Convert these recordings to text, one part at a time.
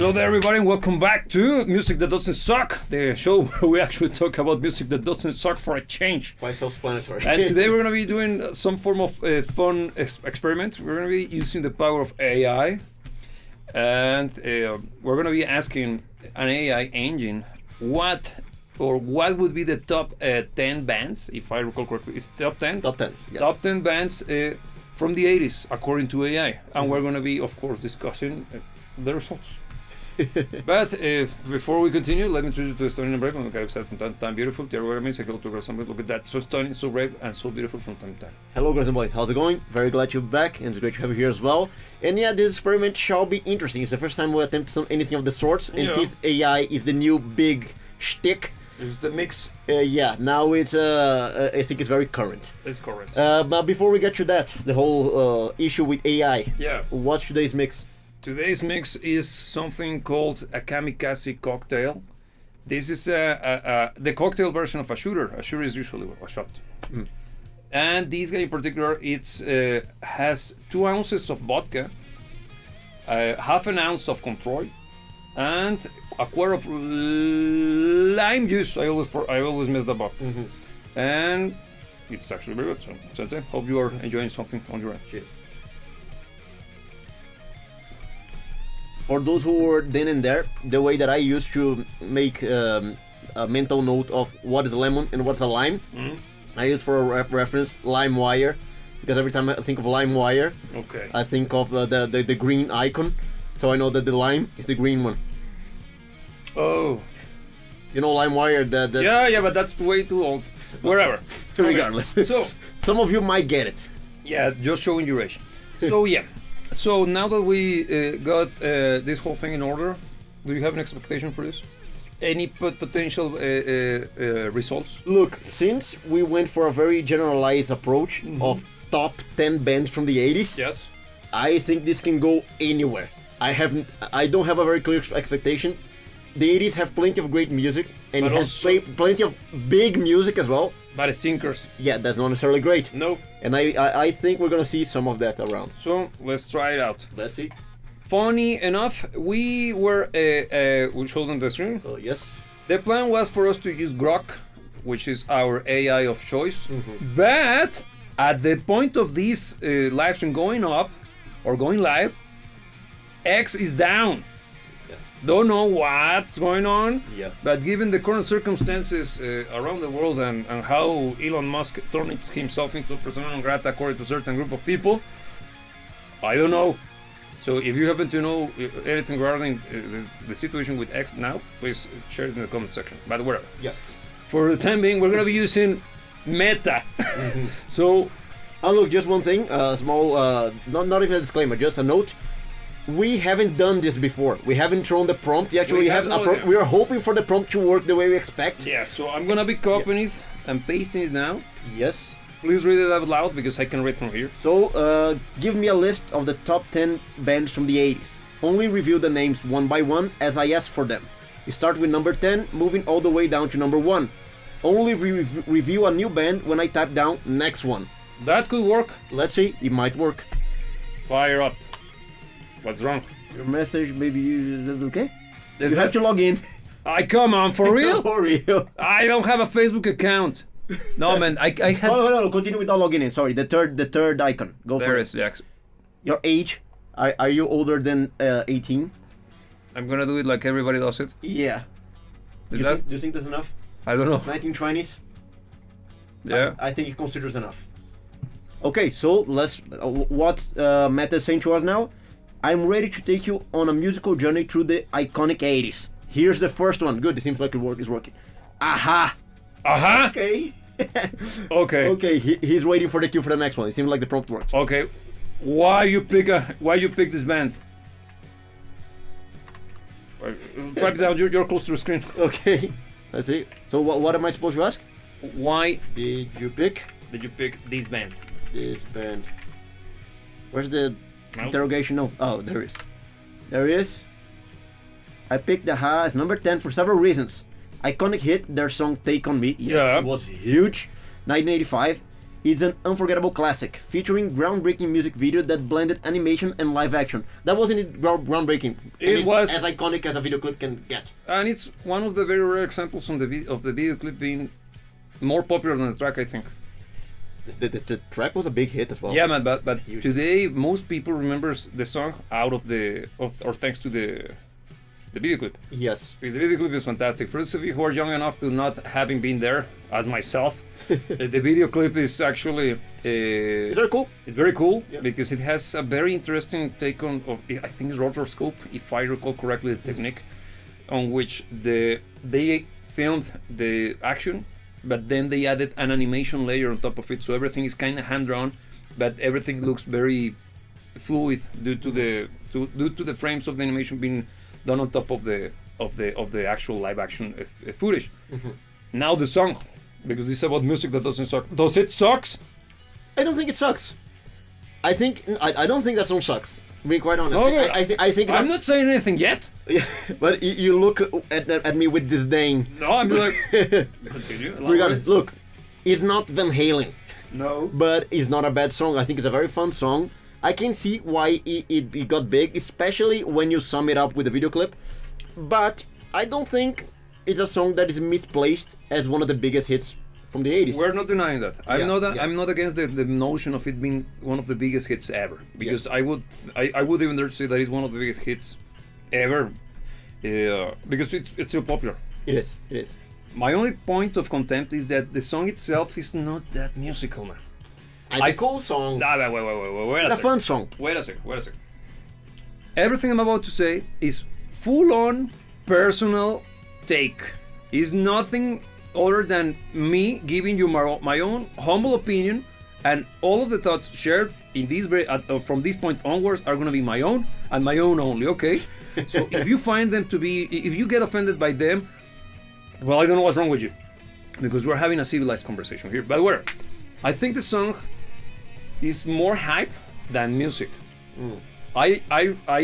Hello there, everybody, and welcome back to Music That Doesn't Suck, the show where we actually talk about music that doesn't suck for a change. Quite self-explanatory. And today we're going to be doing some form of fun experiment. We're going to be using the power of AI, and we're going to be asking an AI engine what would be the top 10 bands, if I recall correctly. It's top 10? Top 10, yes. Top 10 bands from the 80s, according to AI. And we're going to be, of course, discussing the results. But before we continue, let me introduce you to Stunning and Brave. I'm going to from time to time beautiful. Dear means I go to girls and boys. Look at that. So stunning, so brave, and so beautiful from time to time. Hello girls and boys, how's it going? Very glad you're back, and it's great to have you here as well. And yeah, this experiment shall be interesting. It's the first time we attempt anything of the sorts, and since AI is the new big shtick, This is the mix. yeah, now it's I think it's very current. It's correct. But before we get to that, the whole issue with AI, Yeah. what's today's mix? Today's mix is something called a kamikaze cocktail. This is the cocktail version of a shooter. A shooter is usually a shot. And this guy in particular, has 2 ounces of vodka, half an ounce of Control, and a quarter of lime juice. I always mess that up. And it's actually very good. So that's it. Hope you are enjoying something on your end. Cheers. For those who were then and there, the way that I used to make a mental note of what is a lemon and what's a lime, I use for a reference LimeWire, because every time I think of LimeWire, Okay. I think of the green icon, so I know that the lime is the green one. Oh. You know LimeWire, the Yeah, but that's way too old. Wherever. regardless. So, Some of you might get it. yeah, just showing your age. So, yeah. So now that we got this whole thing in order, do you have an expectation for this? Any potential results? Look, since we went for a very generalized approach of top 10 bands from the 80s, Yes. I think this can go anywhere. I don't have a very clear expectation. The 80s have plenty of great music, and But it has also- plenty of big music as well. But it's sinkers. Yeah, that's not necessarily great. No. And I think we're gonna see some of that around. So let's try it out. Let's see. Funny enough, we were we showed on the screen. Oh yes. The plan was for us to use Grok, which is our AI of choice. But at the point of this live stream going up or going live, X is down. Don't know what's going on, Yeah. but given the current circumstances around the world and how Elon Musk turned himself into persona non grata according to a certain group of people, I don't know. So if you happen to know anything regarding the situation with X now, please share it in the comment section. But whatever. Yeah. For the time being, we're gonna be using Meta. So Oh look, just one thing. Small. Not even a disclaimer. Just a note. We haven't done this before. We haven't thrown the prompt. We actually We have have a no prompt. idea. We are hoping for the prompt to work the way we expect. yeah, so I'm gonna be copying it and pasting it now. Yes. Please read it out loud because I can read from here. So, give me a list of the top 10 bands from the 80s. Only review the names one by one as I ask for them. You start with number 10, moving all the way down to number 1. Only review a new band when I type down next one. That could work. Let's see, it might work. Fire up. What's wrong? Your message, maybe you... Okay? Is You have that- to log in. Come on, for real? For real. I don't have a Facebook account. No, man, I had... Oh, no, continue without logging in. Sorry, the third icon. Go There for is, it. yeah. Your age. Are you older than 18? I'm gonna do it like everybody does it. Yeah. Is that? Do you think that's enough? I don't know. 1920s? Yeah. I think it considers enough. Okay, so let's. What Meta is saying to us now? I'm ready to take you on a musical journey through the iconic 80s. Here's the first one. Good, it seems like is working. Aha! Uh-huh. Okay. Okay. Okay, he's waiting for the cue for the next one. It seems like the prompt worked. Okay. Why you pick this band? Type it down. You're close to the screen. Okay, let's see. So what am I supposed to ask? Why Did you pick did you pick this band? this band? Where's the Mouse? interrogation? No. Oh, there is. There is. I picked the Ha as number 10 for several reasons. Iconic hit, their song Take On Me. Yes, Yeah. it was huge. 1985. It's an unforgettable classic, featuring groundbreaking music video that blended animation and live action. That wasn't it groundbreaking. It was as iconic as a video clip can get. And it's one of the very rare examples of the video clip being more popular than the track, I think. The track was a big hit as well. Yeah, man, but today most people remembers the song out of or thanks to the video clip. Yes. Because the video clip is fantastic. For those of you who are young enough to not having been there, as myself, the video clip is actually it's very cool. It's very cool because it has a very interesting take on, I think it's rotoscope, if I recall correctly, the technique on which they filmed the action, but then they added an animation layer on top of it, so everything is kind of hand drawn, but everything looks very fluid due to the frames of the animation being done on top of the actual live action footage. Now the song, because this is about music that doesn't suck. Does it sucks? I don't think it sucks. I don't think that song sucks. Being quite honest, Okay. I think I'm not saying anything yet. Yeah, but you look at me with disdain. No, I'm like. Continue. Regardless, look, it's not Van Halen, No. but it's not a bad song. I think it's a very fun song. I can see why it got big, especially when you sum it up with the video clip. But I don't think it's a song that is misplaced as one of the biggest hits from the 80s. We're not denying that. Yeah. I'm not against the notion of it being one of the biggest hits ever, because I would even dare to say that it's one of the biggest hits ever, because it's still popular. It is. My only point of contempt is that the song itself is not that musical, man. It's a cool song. Wait It's a fun song. Wait a second. Everything I'm about to say is full-on personal take. Is nothing other than me giving you my own humble opinion, and all of the thoughts shared in this from this point onwards are going to be my own and my own only. Okay, so if you find them to be, if you get offended by them, well, I don't know what's wrong with you, because we're having a civilized conversation here. But where I think the song is more hype than music. I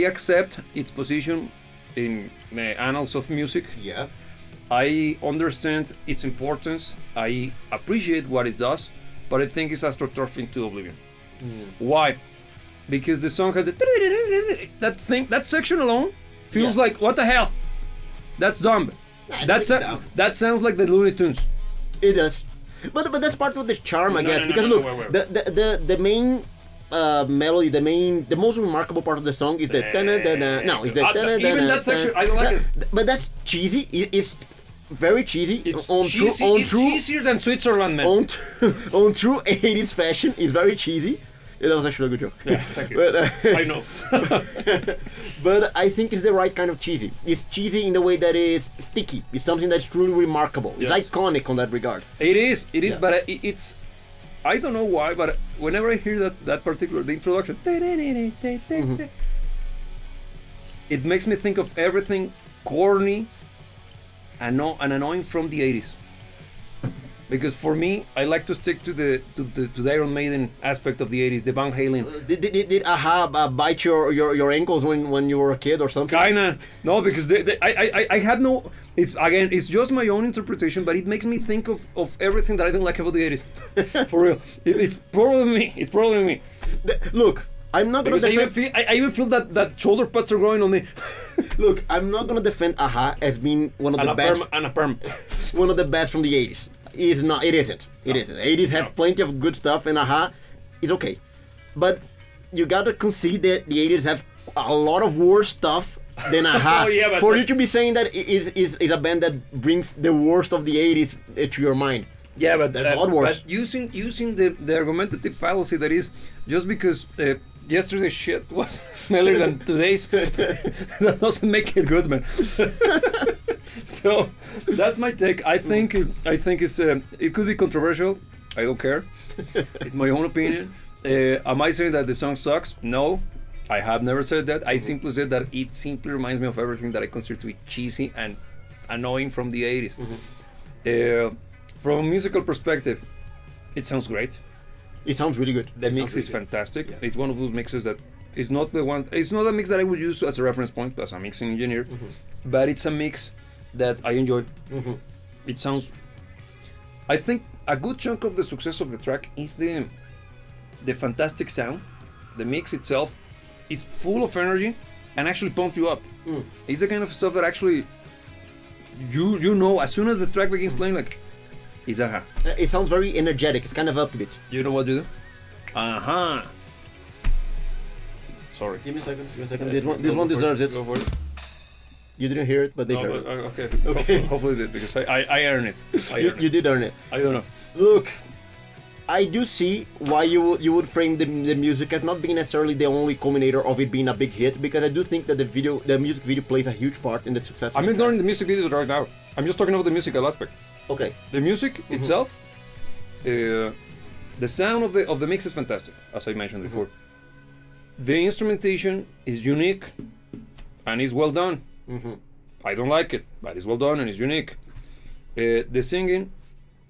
accept its position in the annals of music. Yeah. I understand its importance. I appreciate what it does, but I think it's astroturfed into oblivion. Why? Because the song has that section alone feels like, what the hell? That's dumb. That sounds like the Looney Tunes. It does. But that's part of the charm, I guess. Because look, the main melody, the most remarkable part of the song is the even that section, I don't like it. But that's cheesy. It's very cheesy. It's It's cheesier than Switzerland, man. On true 80s fashion, it's very cheesy. That was actually a good joke. Yeah, thank you. But, I know. But I think it's the right kind of cheesy. It's cheesy in the way that is sticky. It's something that's truly remarkable. It's iconic on that regard. It is, but it's. I don't know why, but whenever I hear that particular the introduction, it makes me think of everything corny and annoying from the 80s. Because for me, I like to stick to the Iron Maiden aspect of the 80s, the Van Halen. Did Aha bite your ankles when you were a kid or something? Kinda. No, because I had no. It's just my own interpretation, but it makes me think of everything that I don't like about the 80s. For real, it's probably me. Look, I'm not gonna defend. I even feel that shoulder pads are growing on me. Look, I'm not gonna defend Aha as being one of the best. One of the best from the 80s. Is not. It isn't. It isn't. 80s have plenty of good stuff, and Aha is okay. But you gotta concede that the 80s have a lot of worse stuff than Aha. For you to be saying that is a band that brings the worst of the 80s to your mind. Yeah, but there's a lot worse. But using the argumentative fallacy that is just because yesterday's shit was smellier than today's, that doesn't make it good, man. So that's my take. I think it's it could be controversial. I don't care. It's my own opinion. Am I saying that the song sucks? No, I have never said that. I simply said that it simply reminds me of everything that I consider to be cheesy and annoying from the 80s. From a musical perspective, it sounds great. It sounds really good. The mix is fantastic. Yeah. It's one of those mixes that is not the one. It's not a mix that I would use as a reference point as a mixing engineer, but it's a mix that I enjoy. It sounds. I think a good chunk of the success of the track is the fantastic sound. The mix itself is full of energy and actually pumps you up. It's the kind of stuff that actually you know as soon as the track begins playing, like, it's aha. It sounds very energetic. It's kind of upbeat. You know what you do? Aha. Sorry. Give me a second. This one deserves it. Go for it. You didn't hear it, but they heard it. Okay. Okay. Hopefully they did, because I earned it. You did earn it. I don't know. Look, I do see why you would frame the music as not being necessarily the only culminator of it being a big hit, because I do think that the music video plays a huge part in the success. I'm ignoring the music video right now. I'm just talking about the musical aspect. Okay. The music itself, the sound of the mix is fantastic, as I mentioned before. The instrumentation is unique and is well done. I don't like it, but it's well done and it's unique. The singing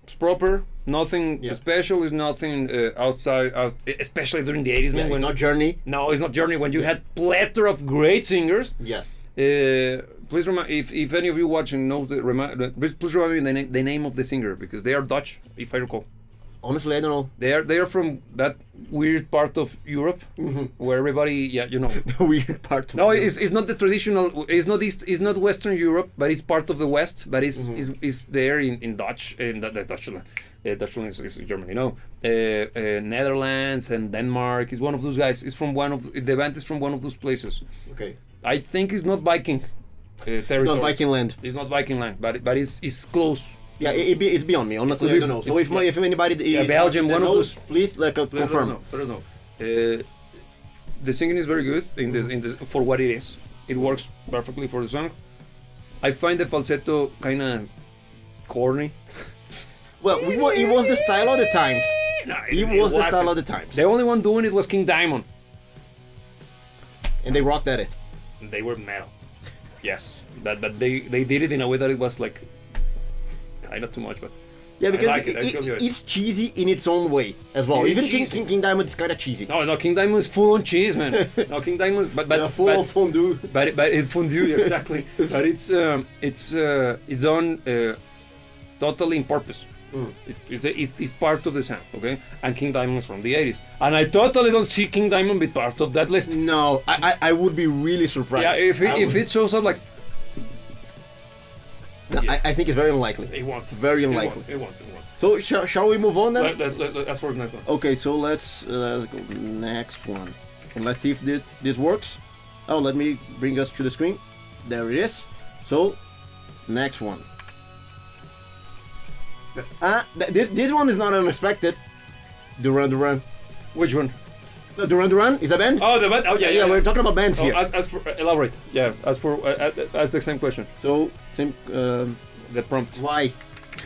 is proper. Nothing special. Is nothing outside, especially during the 80s. Yeah, man, it's not Journey. No, it's not Journey. When you had plethora of great singers. Yeah. Please remind, if any of you watching knows please remind me the name of the singer, because they are Dutch, if I recall. Honestly, I don't know. They are from that weird part of Europe where everybody, The weird part. Of No, Europe. it's not the traditional. It's not Western Europe, but it's part of the West. But it's there in Dutch, in the Dutchland. Dutchland is Germany. No, Netherlands and Denmark. Is one of those guys. It's from one of the band is from one of those places. Okay. I think it's not Viking territory. It's not Viking land. It's not Viking land, but it's close. Yeah, it's beyond me. Honestly, I don't know. So if anybody is Belgium, one of knows, those, please confirm. Let us know. The singing is very good for what it is. It works perfectly for the song. I find the falsetto kind of corny. Well, it was the style of the times. No, It was the style of the times. The only one doing it was King Diamond. And they rocked at it. They were metal. Yes, but they did it in a way that it was like kind of too much, but Yeah, because I like it. I still do it. it's cheesy in its own way as well. It is Even cheesy. King Diamond is kind of cheesy. No, King Diamond is full on cheese, man. No, King Diamond, but Full of fondue. but it's fondue exactly. But it's on totally in purpose. It's part of the sound, okay? And King Diamond's from the 80s, and I totally don't see King Diamond be part of that list. No, I would be really surprised. Yeah, if it shows up like. No, I think it's very unlikely. They want. Very unlikely. They want. So shall we move on then? Let's for the next one. Okay, so let's go next one, and let's see if this works. Oh, let me bring us to the screen. There it is. So, next one. This one is not unexpected. Duran Duran. Which one? No, Duran Duran is a band. Oh, the band. Oh, yeah. We're talking about bands here. As for elaborate. Yeah. As for ask the same question. So, same. The prompt. Why?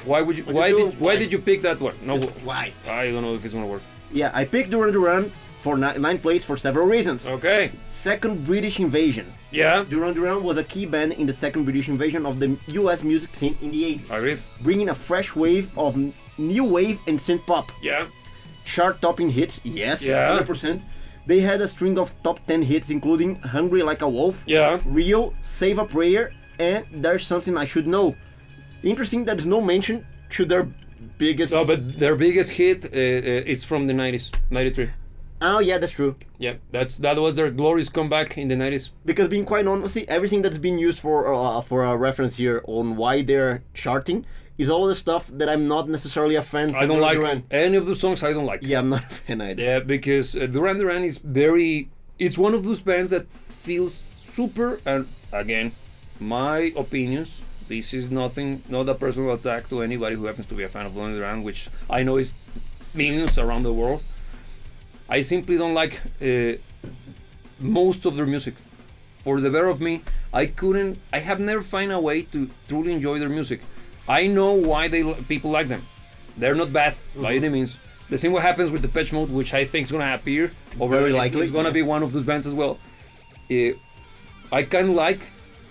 Why would you? Why did you pick that one? No. Why? I don't know if it's gonna work. Yeah, I picked Duran Duran for ninth place for several reasons. Okay. Second British invasion. Yeah. Duran Duran was a key band in the second British invasion of the US music scene in the 80s. Agreed. Bringing a fresh wave of new wave and synth pop. Yeah. Chart-topping hits, yes, Yeah. 100%. They had a string of top 10 hits, including Hungry Like a Wolf, Yeah. Rio, Save a Prayer, and There's Something I Should Know. Interesting that there's no mention to their biggest... No, but their biggest hit is from the 90s, 93. Oh, yeah, that's true. Yeah, that was their glorious comeback in the 90s. Because being quite honest, everything that's been used for a reference here on why they're charting is all of the stuff that I'm not necessarily a fan of. I don't like Duran. any of the songs. I don't like. Yeah, I'm not a fan either. Yeah, because Duran Duran is very. It's one of those bands that feels super. And again, my opinions. This is not a personal attack to anybody who happens to be a fan of Duran Duran, which I know is millions around the world. I simply don't like most of their music. For the better of me, I have never found a way to truly enjoy their music. I know why people like them. They're not bad by any means. The same what happens with Depeche Mode, which I think is gonna appear. Very likely. It's gonna be one of those bands as well. I kind of like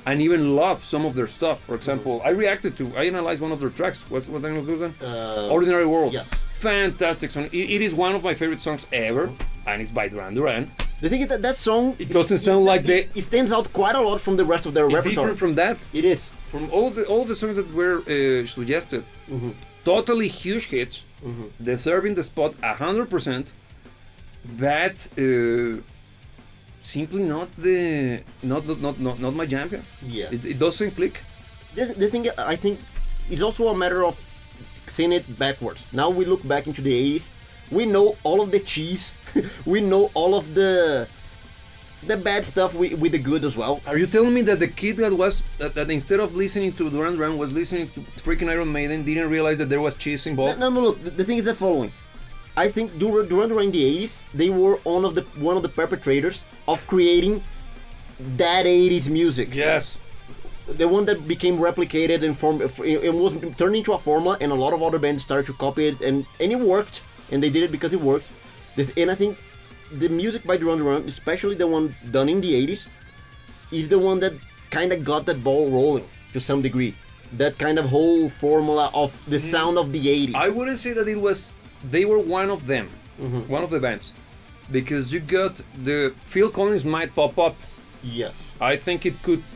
and even love some of their stuff. For example, I analyzed one of their tracks. What's the name of those? Ordinary World. Yes. Fantastic song. It is one of my favorite songs ever, and it's by Duran Duran. The thing is that song... It doesn't sound like It stands out quite a lot from the rest of their It's repertoire. different from that. It is. From all the songs that were suggested, totally huge hits, deserving the spot 100%, but simply not my champion. Yeah. It doesn't click. The thing, I think, it's also a matter of seeing it backwards. Now we look back into the 80s, we know all of the cheese, we know all of the bad stuff with the good as well. Are you telling me that the kid that instead of listening to Duran Duran was listening to freaking Iron Maiden didn't realize that there was cheese involved? No, look, the thing is the following. I think Duran Duran in the 80s, they were one of the perpetrators of creating that 80s music. Yes. The one that became replicated and it was turned into a formula, and a lot of other bands started to copy it, and it worked, and they did it because it worked. And I think the music by Duran Duran, especially the one done in the 80s, is the one that kind of got that ball rolling to some degree. That kind of whole formula of the sound of the 80s. I wouldn't say that they were one of them, one of the bands, because you got Phil Collins might pop up. Yes. I think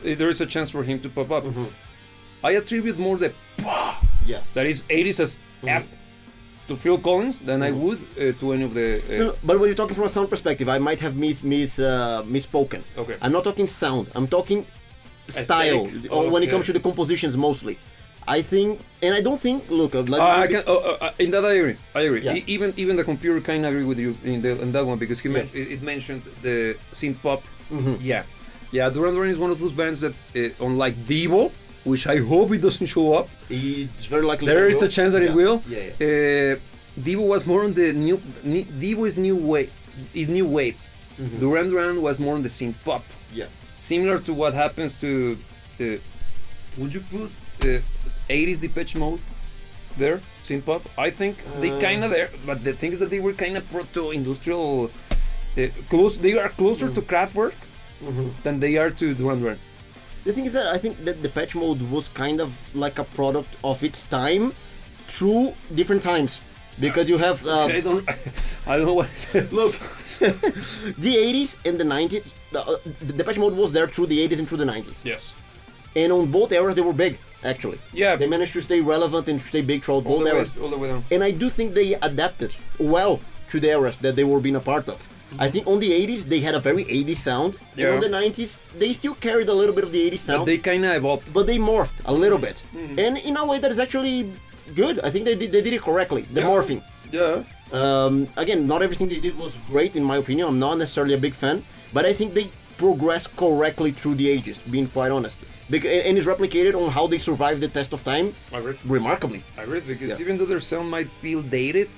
there is a chance for him to pop up. I attribute more the that is 80s as F to Phil Collins than I would to any of the... No, but when you're talking from a sound perspective, I might have misspoken. Okay. I'm not talking sound, I'm talking style, when it comes to the compositions mostly. I think, and I don't think, look... in that I agree. Yeah. Even the computer kind of agree with you in that one, because it mentioned the synth pop. Yeah, Duran Duran is one of those bands that, unlike Devo, which I hope it doesn't show up. It's very likely. There is a chance that it will. Yeah. Devo was more on the Devo is new wave. Duran Duran was more on the synth pop. Yeah. Similar to what happens to. Would you put 80s Depeche Mode there? Synth pop. I think they kind of there, but the thing is that they were kind of proto-industrial. They are closer to Kraftwerk than they are to Duran Duran. The thing is that I think that Depeche Mode was kind of like a product of its time through different times. Because you have... I don't know what I said. Look, the 80s and the 90s, the Depeche Mode was there through the 80s and through the 90s. Yes. And on both eras they were big, actually. Yeah. They managed to stay relevant and stay big throughout both eras. All the way down. And I do think they adapted well to the eras that they were being a part of. I think on the 80s they had a very 80s sound, and on the 90s they still carried a little bit of the 80s sound. But they kind of evolved. But they morphed a little bit. And in a way that is actually good. I think they did it correctly, the morphing. Yeah. Again, not everything they did was great in my opinion. I'm not necessarily a big fan, but I think they progressed correctly through the ages, being quite honest. And it's replicated on how they survived the test of time. I agree. Remarkably. I agree, because even though their sound might feel dated,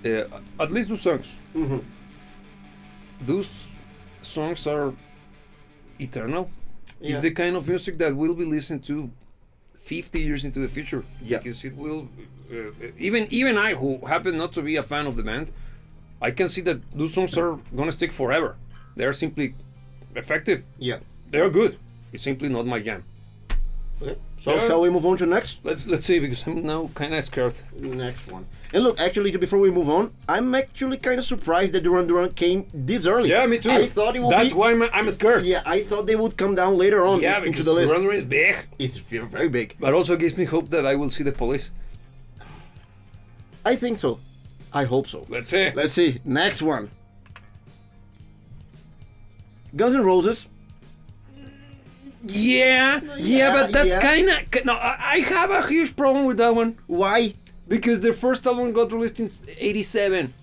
at least those songs. Those songs are eternal. It's the kind of music that will be listened to 50 years into the future. Yeah. Because it will... even I, who happen not to be a fan of the band, I can see that those songs are gonna stick forever. They're simply effective. Yeah. They're good. It's simply not my jam. Okay. So shall we move on to next? Let's see, because I'm now kind of scared. Next one. And look, actually, before we move on, I'm actually kind of surprised that Duran Duran came this early. Yeah, me too. I thought it would That's why I'm scared. Yeah, I thought they would come down later on into the list. Duran Duran is big. It's very big. But also gives me hope that I will see the Police. I think so. I hope so. Let's see. Let's see. Next one. Guns N' Roses. Yeah, but that's kind of... No, I have a huge problem with that one. Why? Because their first album got released in '87.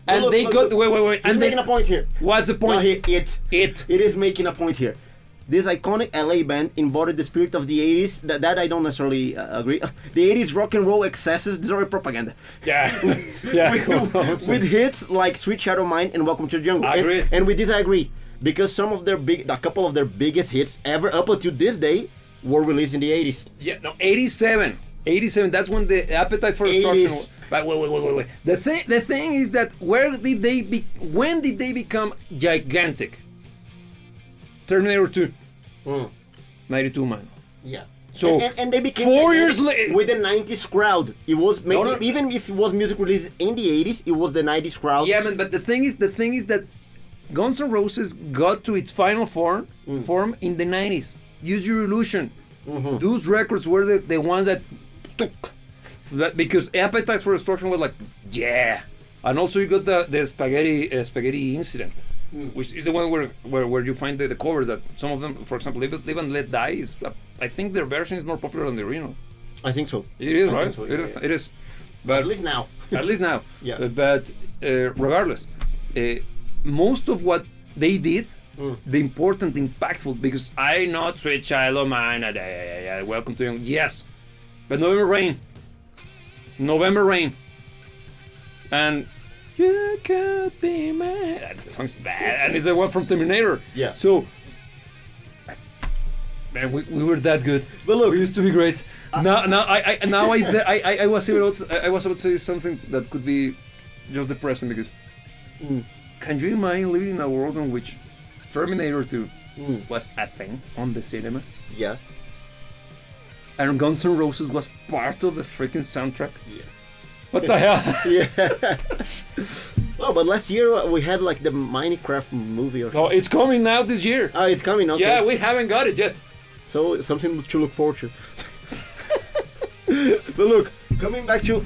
And look, they got... Wait. He's making a point here. What's the point? No, it is making a point here. This iconic LA band embodied the spirit of the 80s. That I don't necessarily agree. The 80s rock and roll excesses. This is already propaganda. Yeah. with hits like Sweet Shadow Mine and Welcome to the Jungle. I agree. And with this I agree. Because some of a couple of their biggest hits ever up until this day were released in the 80s. Yeah, no, 87. 87, that's when the Appetite for Destruction was. But wait. The thing is that when did they become gigantic? Terminator 2. 92, man. Yeah. So and they became 4 years later with the 90s crowd. It was even if it was music released in the 80s, it was the 90s crowd. Yeah, man, but the thing is that Guns N' Roses got to its final form in the 90s. Use Your Illusion. Those records were the ones that stuck. Because Appetite for Destruction was like, yeah. And also you got the spaghetti incident, which is the one where you find the covers that some of them, for example, Live and Let Die is, I think their version is more popular than the original. I think so. It is, I right? think so, yeah. It is. But At least now. at least now. Yeah. But regardless, most of what they did, the important, impactful, because I not sweet child of mine, welcome to you. Yes. But November Rain. And you could be mad. That song's bad, and it's the one from Terminator. Yeah. So, man, we were that good. But look, we used to be great. I was about to say something that could be just depressing because can you imagine living in a world in which Terminator 2 was a thing on the cinema? Yeah. And Guns N' Roses was part of the freaking soundtrack. Yeah. What the hell? Yeah. Well, but last year we had like the Minecraft movie or something. Oh, it's coming out this year. Oh, it's coming, okay. Yeah, we haven't got it yet. So, something to look forward to. But look, coming back to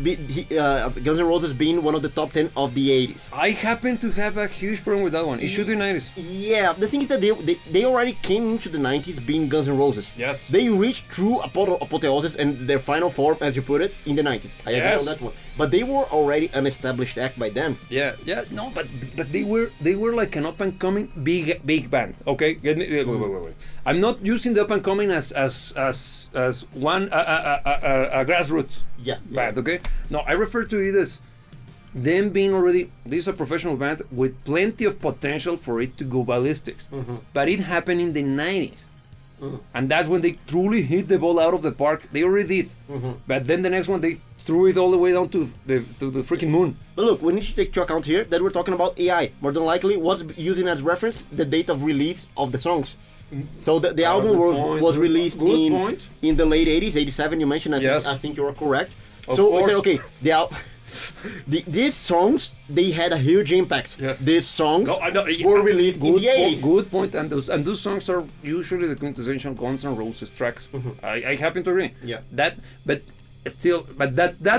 Guns N' Roses being one of the top 10 of the 80s. I happen to have a huge problem with that one. It should be 90s. Yeah, the thing is that they already came into the 90s being Guns N' Roses. Yes. They reached true apotheosis and their final form, as you put it, in the 90s. I agree on that one. But they were already an established act by then. Yeah, no, but they were like an up and coming big band. Okay, wait. I'm not using the up and coming as one a grassroots band. Okay, no, I refer to it as them being already. This is a professional band with plenty of potential for it to go ballistics. But it happened in the 90s. And that's when they truly hit the ball out of the park. They already did. But then the next one they threw it all the way down to the freaking moon. But look, we need to take into account here that we're talking about AI. More than likely was using as reference the date of release of the songs. So the album was released in the late 80s, 87 you mentioned. I think you are correct. So we said, okay, these songs, they had a huge impact. Yes. These songs were released in the 80s. Good point, and those songs are usually the quintessential Guns N' Roses tracks. I happen to agree. Yeah. That's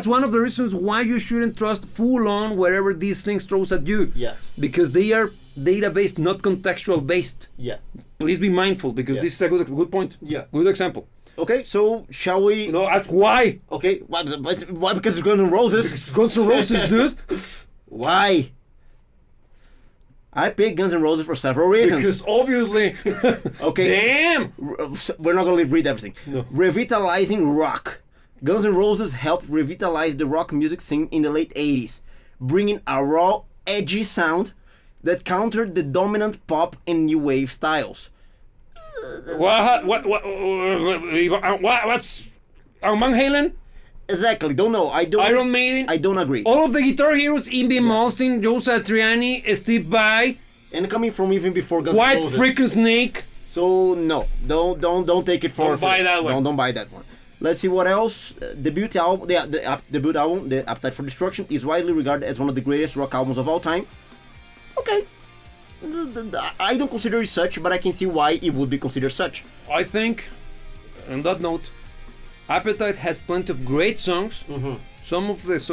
one of the reasons why you shouldn't trust full on wherever these things throws at you. Yeah. Because they are data-based, not contextual based. Yeah. Please be mindful because this is a good point. Yeah. Good example. Okay, so shall we? No, ask why. Okay, why? Because it's Guns N' Roses. It's Guns N' Roses, dude. Why? I picked Guns N' Roses for several reasons. Because obviously. Okay. Damn. We're not gonna read everything. No. Revitalizing rock. Guns N' Roses helped revitalize the rock music scene in the late 80s, bringing a raw, edgy sound that countered the dominant pop and new wave styles. What's Van Halen? Exactly. Don't know. Iron Maiden. I don't agree. All of the guitar heroes: Yngwie Malmsteen, Joe Satriani, Steve Vai, and coming from even before Guns N' White Roses. freaking Snake. So no, don't take it for. Don't buy that one. Don't buy that one. Let's see what else. Debut album, the debut album, The Appetite for Destruction, is widely regarded as one of the greatest rock albums of all time. Okay. I don't consider it such, but I can see why it would be considered such. I think, on that note, Appetite has plenty of great songs. Some of those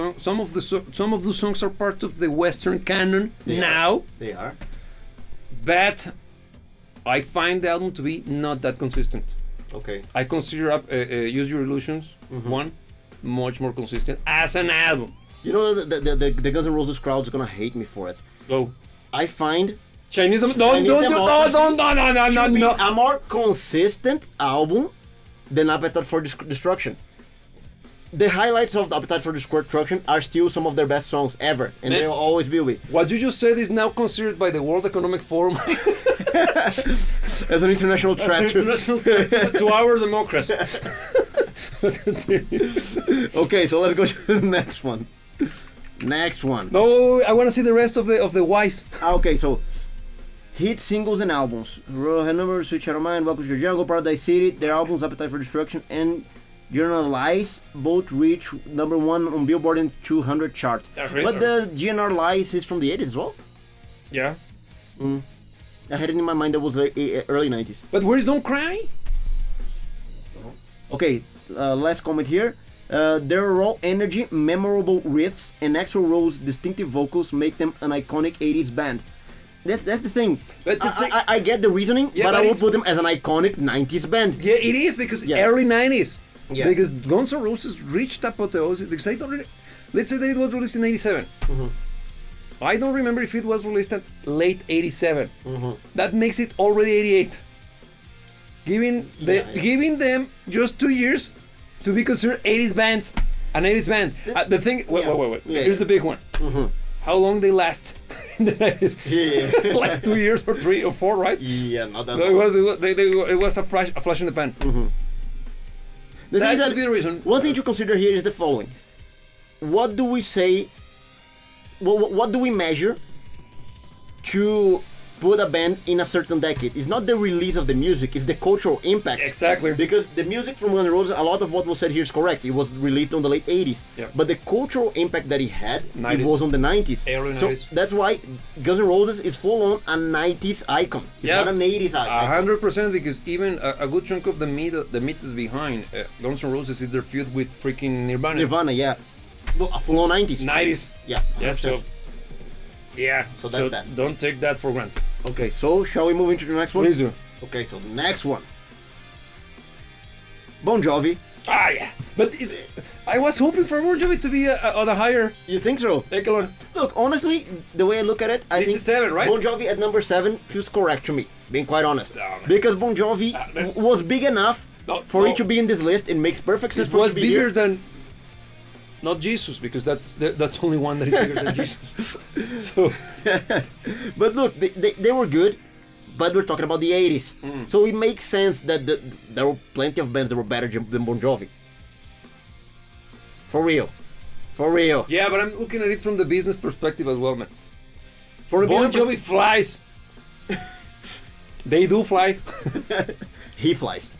songs are part of the Western canon now. They are. But I find the album to be not that consistent. Okay. I consider Use Your Illusions one much more consistent as an album. You know the Guns N' Roses crowd's gonna hate me for it. Go. I find Chinese don't be a more consistent album than Appetite for Destruction. The highlights of Appetite for Destruction are still some of their best songs ever, and they'll always be with. What you just said is now considered by the World Economic Forum as an international threat to our democracy. Okay, so let's go to the next one. No, I want to see the rest of the whys. Okay, so hit singles and albums. Royal Hanover, Sweet Child of Mine, Welcome to the Jungle, Paradise City. Their albums Appetite for Destruction and GNR Lies both reach number 1 on Billboard and 200 chart. But the GNR Lies is from the 80s as well? Yeah. I had it in my mind that was early 90s. But where's Don't Cry? Okay, last comment here. Their raw energy, memorable riffs, and Axl Rose's distinctive vocals make them an iconic 80s band. That's the thing. But I get the reasoning, Yeah, but but I won't it's- put them as an iconic 90s band. Yeah, it is because Yeah. early 90s. Yeah. Because Guns N' Roses reached apotheosis. Because I don't really, let's say that it was released in 87. I don't remember if it was released at late 87. That makes it already 88. Giving them just 2 years to be considered 80s bands. An 80s band. The thing, wait. Yeah. Here's the big one. How long they last in the 90s? Yeah. Like 2 years or 3 or 4, right? Yeah, not that No, it was a flash in the pan. The thing That is that could be the reason. one thing to consider here is the following. What do we say, what do we measure to put a band in a certain decade? It's not the release of the music, it's the cultural impact. Exactly. Because the music from Guns N' Roses, a lot of what was said here is correct. It was released on the late 80s. Yeah. But the cultural impact that it had, 90s. it was on the 90s. Early so 90s. that's why Guns N' Roses is full on a 90s icon. It's Yeah. not an 80s icon. 100%, because even a good chunk of the mythos behind Guns N' Roses is their feud with freaking Nirvana. Nirvana, yeah. Well, a full on 90s. 90s. Yeah. Yeah, 100%. so. Yeah. So that's that. Don't take that for granted. Okay, so shall we move into the next one? Please do. Okay, so the next one. Bon Jovi. Ah, yeah. But I was hoping for Bon Jovi to be on a higher You think so? echelon. Look, honestly, the way I look at it, I This think is 7, right? Bon Jovi at number 7 feels correct to me, being quite honest. No, man. Because Bon Jovi man. was big enough for it to be in this list. It makes perfect sense It for it was to be bigger here. than. Not Jesus, because that's only one that is bigger than Jesus. So. But look, they were good, but we're talking about the 80s. So it makes sense that there were plenty of bands that were better than Bon Jovi. For real. For real. Yeah, but I'm looking at it from the business perspective as well, man. For Bon business- Jovi flies. They do fly. He flies.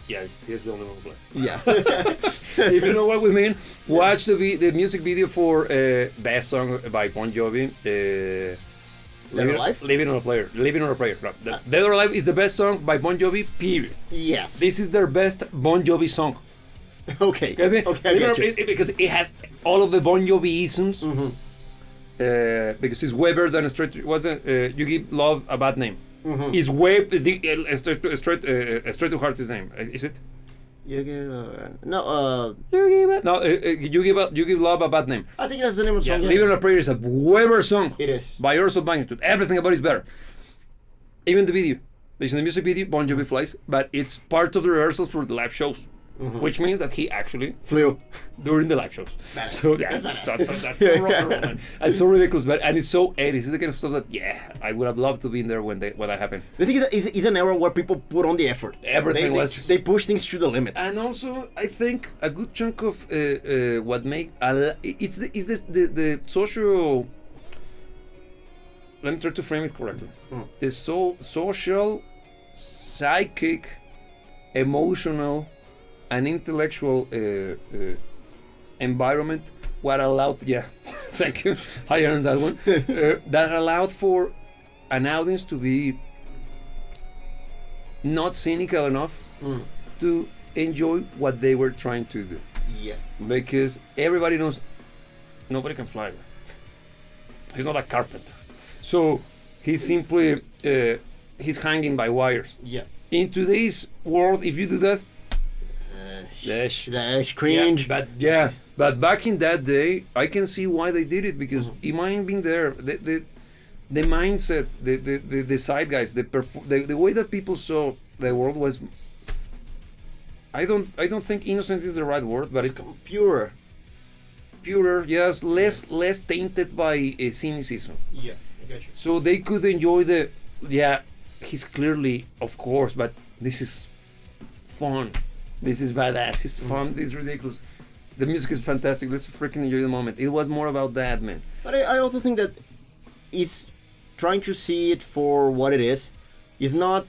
Yeah, he's the only one who flies. Yeah. If you know what we mean, watch the music video for best song by Bon Jovi. Living Alive? Living on a Prayer. Living on a Prayer. No, Dead or Alive is the best song by Bon Jovi, period. Yes. This is their best Bon Jovi song. Okay. Get me? Okay, I get you. Because it has all of the Bon Jovi isms. Because it's way better than straight. You give love a bad name. It's way straight to heart. His name is it? You You give love a bad name. I think that's the name of the Yeah, song. Living on a Prayer is a way better song. It is. By orders of magnitude. Everything about it is better. Even the video. Because in the music video, Bon Jovi flies, but it's part of the rehearsals for the live shows. Which means that he actually Flew. during the live shows. So yeah, that's so rock and roll, man. It's so ridiculous, but and it's so 80s. It's the kind of stuff that I would have loved to be in there when that happened. The thing is, that it's an era where people put on the effort. Everything they, was- They push things to the limit. And also, I think a good chunk of what make it's the social. Let me try to frame it correctly. The social, psychic, emotional, and intellectual environment. What allowed? Yeah, thank you. I earned that one. That allowed for an audience to be not cynical enough to enjoy what they were trying to do. Yeah. Because everybody knows nobody can fly. He's not a carpenter. So he's simply he's hanging by wires. Yeah. In today's world, if you do that, That's cringe. but back in that day, I can see why they did it, because it might have been there. The mindset, the zeitgeist, the way that people saw the world was. I don't think innocent is the right word, but it's Pure. purer, yes, less tainted by cynicism. Yeah. I got you. So they could enjoy he's clearly, of course, but this is fun. This is badass. It's fun. This is ridiculous. The music is fantastic. Let's freaking enjoy the moment. It was more about that, man. But I also think that it's trying to see it for what it is. It's not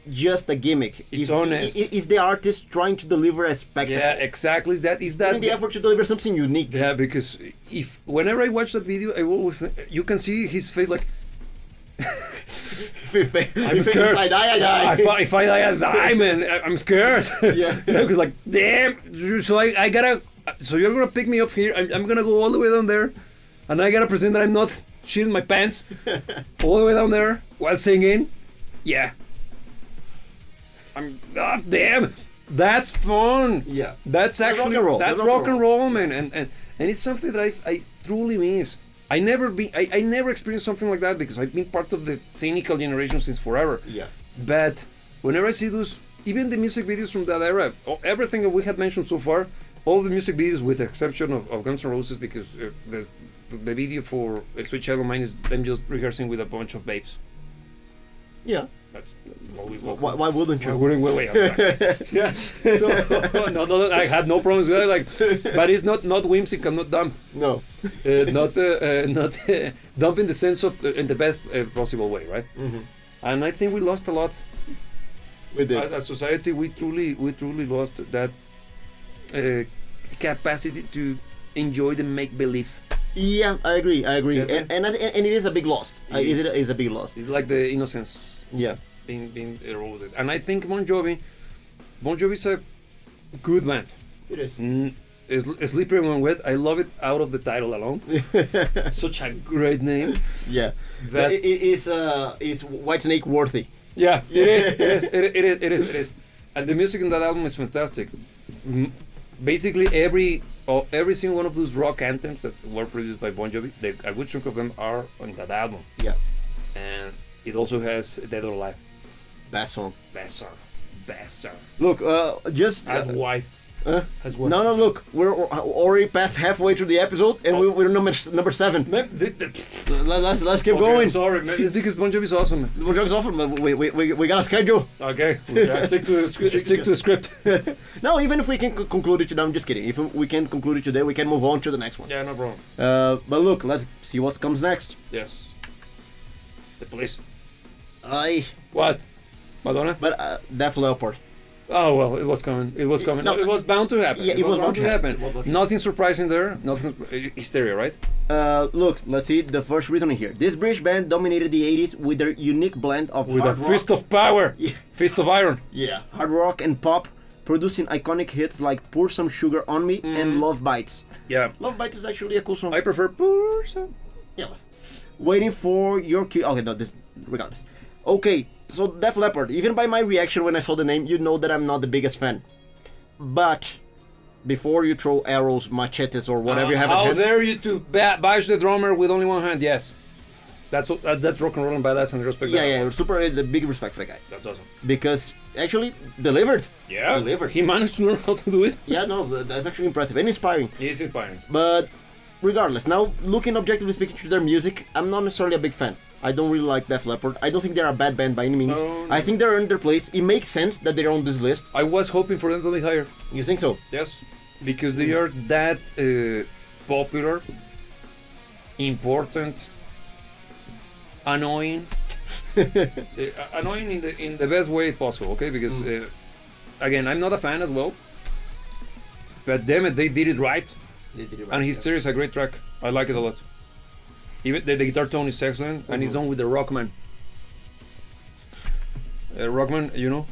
just a gimmick. It's honest. It's the artist trying to deliver a spectacle. Yeah, exactly. Is that Putting the effort to deliver something unique. Yeah, because whenever I watch that video, I always you can see his face like I'm scared. If I die, I die. If I die, I die, man. I'm scared. Yeah. Because like, damn. So I gotta. So you're gonna pick me up here. I'm gonna go all the way down there, and I gotta pretend that I'm not shitting my pants all the way down there while singing. Yeah. God damn. That's fun. Yeah. That's actually rock and roll. That's rock and roll, man. And it's something that I truly miss. I never experienced something like that because I've been part of the cynical generation since forever. Yeah. But whenever I see those, even the music videos from that era, everything that we had mentioned so far, all the music videos with the exception of Guns N' Roses, because the video for Sweet Child of Mine is them just rehearsing with a bunch of babes. Yeah. That's always Why wouldn't you? Yeah. So no, I had no problems with that. Like, but it's not whimsical, not dumb. No. Not dumb in the sense of in the best possible way, right? Mm-hmm. And I think we lost a lot. We did. As a society, we truly lost that capacity to enjoy the make believe. Yeah, I agree. Yeah. And it is a big loss. It is a big loss. It's like the innocence. Yeah. Being eroded. And I think Bon Jovi is a good band. It is. It's Slippery When Wet. I love it out of the title alone. Such a great name. Yeah. But It's Whitesnake worthy. yeah, it is. And the music in that album is fantastic. Basically, every single one of those rock anthems that were produced by Bon Jovi, a good chunk of them are on that album. Yeah. And it also has Dead or Alive. Best song. Best song. Look, just. That's why. As well. No, look, we're already past halfway through the episode, and we're number 7. Man, Let's keep okay, going. Sorry, man. It's because Bon Jovi's awesome. Bon Jovi's awesome, but we got a schedule. Okay, stick to the script. No, even if we can conclude it today, I'm just kidding. If we can conclude it today, we can move on to the next one. Yeah, no problem. But look, let's see what comes next. Yes. The police. What? Madonna? But Def Leppard. Oh well, it was coming. It was coming. No, it was bound to happen. Yeah, it was bound to happen. Nothing surprising there. Nothing hysteria, right? Look, let's see the first reasoning here. This British band dominated the 80s with their unique blend of with hard a rock, fist of power, Yeah. fist of iron. yeah, hard rock and pop, producing iconic hits like "Pour Some Sugar on Me" and "Love Bites." Yeah, "Love Bites" is actually a cool song. I prefer person. Yeah. Waiting for your cue. Okay, no, this regardless. Okay, so Def Leppard. Even by my reaction when I saw the name, you know that I'm not the biggest fan. But before you throw arrows, machetes, or whatever you have at How hand, dare you to bash the drummer with only one hand? Yes, that's rock and roll and badass, and I respect that. yeah, super. The big respect for the guy That's awesome. because actually delivered. Yeah, Delivered. he managed to learn how to do it. Yeah, no, that's actually impressive and inspiring. He's inspiring. But regardless, now looking objectively speaking to their music, I'm not necessarily a big fan. I don't really like Def Leppard. I don't think they're a bad band by any means. No. I think they're in their place. It makes sense that they're on this list. I was hoping for them to be higher. You think so? Yes, because they are that popular, important, annoying, annoying in the best way possible. Okay, because again, I'm not a fan as well, but damn it, they did it right. They did it right, And yeah. Hysteria is a great track. I like it a lot. Even the guitar tone is excellent, and it's done with the Rockman. Rockman, you know,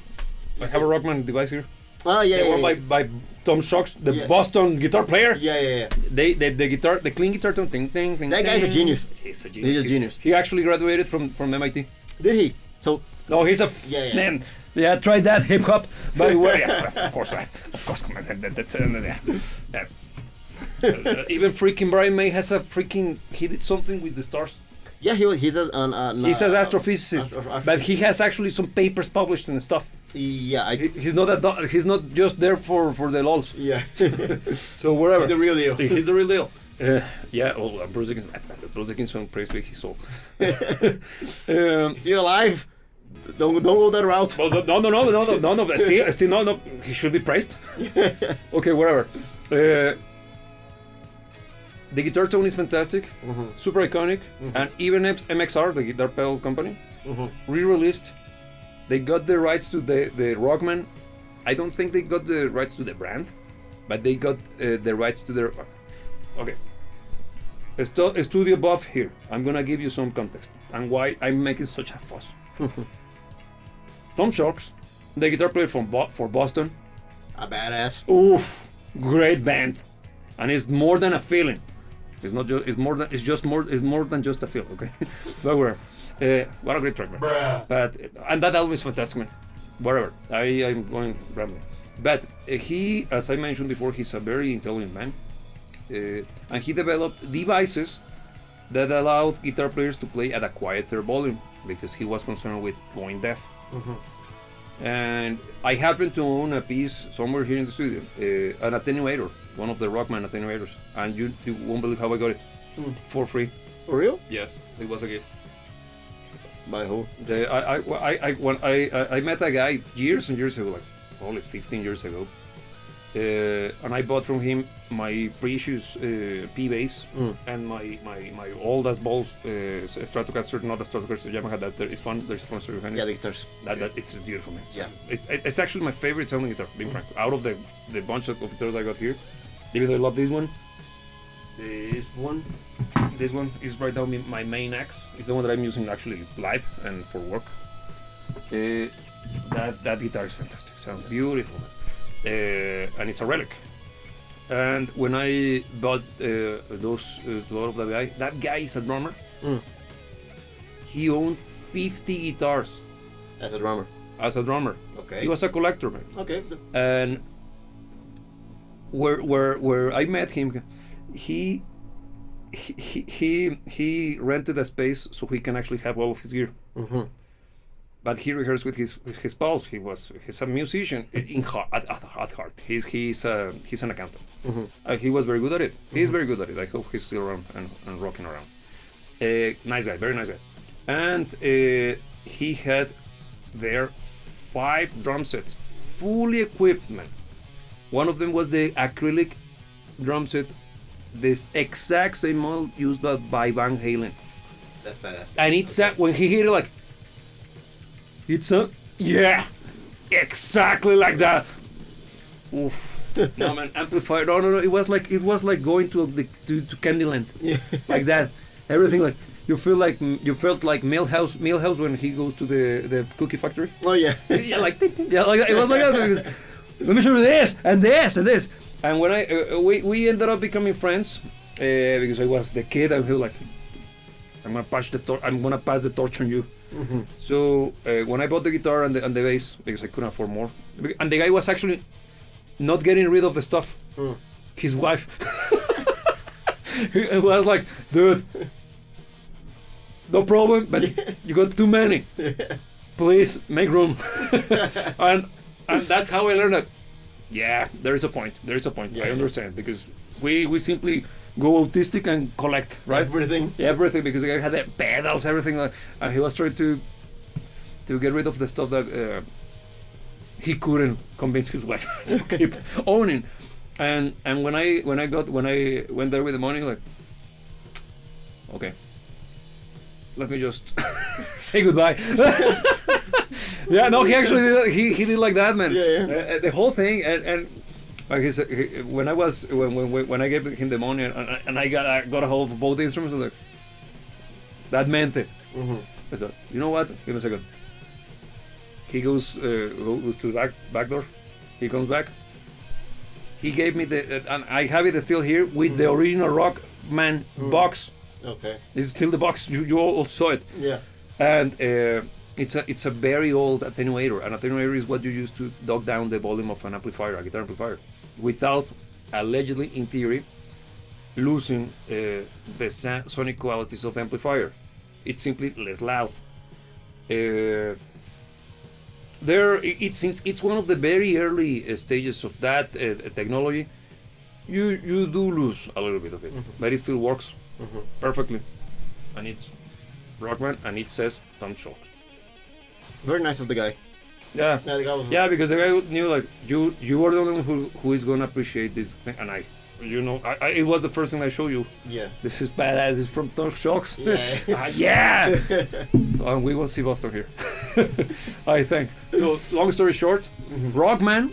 I have a Rockman device here. Ah, yeah, They yeah, were yeah. by Tom Shocks, the Yeah. Boston guitar player. Yeah. The clean guitar tone, ting, ting, ting, That guy's a ting. genius. He's a genius. He's a genius. He actually graduated from MIT. Did he? So, No, he's a Yeah. man. Yeah, try that hip hop. By the way, yeah, of course, come on, that's yeah. Even freaking Brian May has a freaking. He did something with the stars. yeah, he's He's an astrophysicist, but he has actually some papers published and stuff. Yeah, He's not he's not just there for the lols. yeah. So wherever. The real deal. He's the real deal. Yeah, well, Bruce Dickinson praise be his soul. Still alive? Don't go that route. Well, no. Still no. He should be praised. Okay, whatever. The guitar tone is fantastic, super iconic, and even MXR, the guitar pedal company, re-released. They got the rights to the Rockman. I don't think they got the rights to the brand, but they got the rights to their. Okay. Studio buff here. I'm gonna give you some context and why I'm making such a fuss. Tom Shocks, the guitar player for Boston. A badass. Oof, great band, and it's more than a feeling. It's not just. It's more than. It's just more. It's more than just a feel. Okay, but whatever. What a great track, man. But and that album is fantastic, man. Whatever. I'm going rambling. But he, as I mentioned before, he's a very intelligent man, and he developed devices that allowed guitar players to play at a quieter volume because he was concerned with going deaf. And I happen to own a piece somewhere here in the studio, an attenuator, one of the Rockman attenuators, and you won't believe how I got it for free. For real? Yes, it was a gift. By who? I met a guy years and years ago, like only 15 years ago, and I bought from him my precious P bass and my old as balls Stratocaster, not a Stratocaster, Yamaha. That it's fun. There's a fun story behind it. Yeah, the guitars. That it's beautiful, man. Yeah. It's actually my favorite sounding guitar, being frank. Out of the bunch of guitars I got here, even though I love this one. This one is right now my main axe. It's the one that I'm using actually live and for work. That guitar is fantastic. Sounds beautiful, man. And it's a relic. And when I bought those to all of that guy is a drummer. He owned 50 guitars As a drummer. Okay. He was a collector, man. Okay. And where I met him, he rented a space so he can actually have all of his gear. But he rehearsed with his pals. He's a musician at heart. He's an accountant. He was very good at it. He's very good at it. I hope he's still around and rocking around. Nice guy, very nice guy. And he had there 5 drum sets, fully equipped, man. One of them was the acrylic drum set, this exact same model used by Van Halen. That's badass. And it's when he hit it, like, it's a exactly like that. Oof. No, man, amplifier. No. It was like going to Candyland, like that. Everything like you felt like Milhouse when he goes to the cookie factory. Oh yeah. Like it was like that. Because, let me show you this and this and this. And when we ended up becoming friends because I was the kid and he was like, I'm gonna pass the torch on you. So when I bought the guitar and the bass, because I couldn't afford more, and the guy was actually not getting rid of the stuff. His wife. He was like, dude, no problem, but you got too many. Please make room. and that's how I learned that. Yeah, there is a point. Yeah, I understand because we simply go autistic and collect, right? Everything, because the guy had the pedals, everything, and he was trying to get rid of the stuff that he couldn't convince his wife to keep owning. And when I went there with the money, like, okay, let me just say goodbye. Yeah, no, he actually did. He did like that, man. Yeah. The whole thing, and like when I gave him the money and I got a hold of both instruments, I was like, that meant it. I said, you know what? Give me a second. He goes to the back door. He comes back. He gave me and I have it still here with the original Rockman box. Okay. This is still the box. You all saw it. Yeah. And it's a very old attenuator. An attenuator is what you use to dog down the volume of an amplifier, a guitar amplifier, without, allegedly, in theory, losing the sonic qualities of the amplifier. It's simply less loud. Since it's one of the very early stages of that technology, you do lose a little bit of it, but it still works perfectly, and it's Rockman, and it says Tom Shocks. Very nice of the guy. Yeah, the guy was because the guy knew, like, you are the only one who is gonna appreciate this thing, and I it was the first thing I showed you. Yeah. This is badass. It's from Tom Shocks. Yeah. Yeah. So we will see Boston here, I think. So long story short, Rockman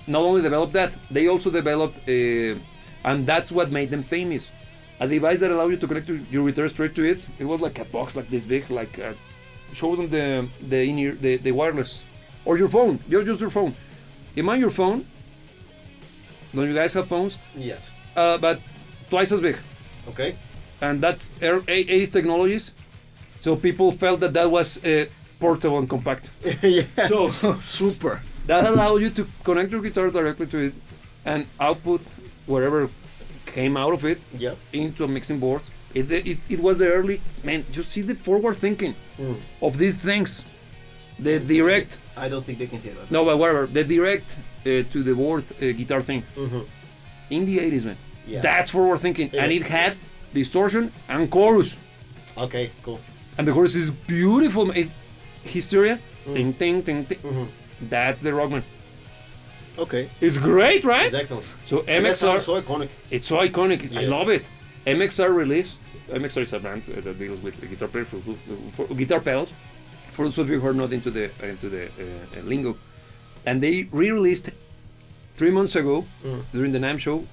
not only developed that, they also developed, and that's what made them famous, a device that allowed you to connect your guitar straight to it. It was like a box like this big, like show them the in-ear, the wireless, or your phone. You just your phone. Imagine your phone. Don't you guys have phones? Yes. But twice as big, Okay. and that's 80s technologies. So people felt that was portable and compact. Yeah. So Super. that allowed you to connect your guitar directly to it and output whatever came out of it Yep. into a mixing board. It was the early, man, you see the forward thinking of these things. The direct, I don't think they can say that. no, but whatever, the direct to the board guitar thing. Mm-hmm. In the 80s, man. Yeah. That's forward thinking. And is. it had distortion and chorus. Okay, cool. And the chorus is beautiful. It's Hysteria. Ting, ting, ting, ting. That's the Rockman. Okay. It's great, right? It's excellent. So And that MXR, sounds so iconic. it's so iconic. I Yes. love it. MXR released. MXR is a band that deals with guitar players for guitar pedals. For those of you who are not into the lingo, and they re-released 3 months ago during the NAMM show,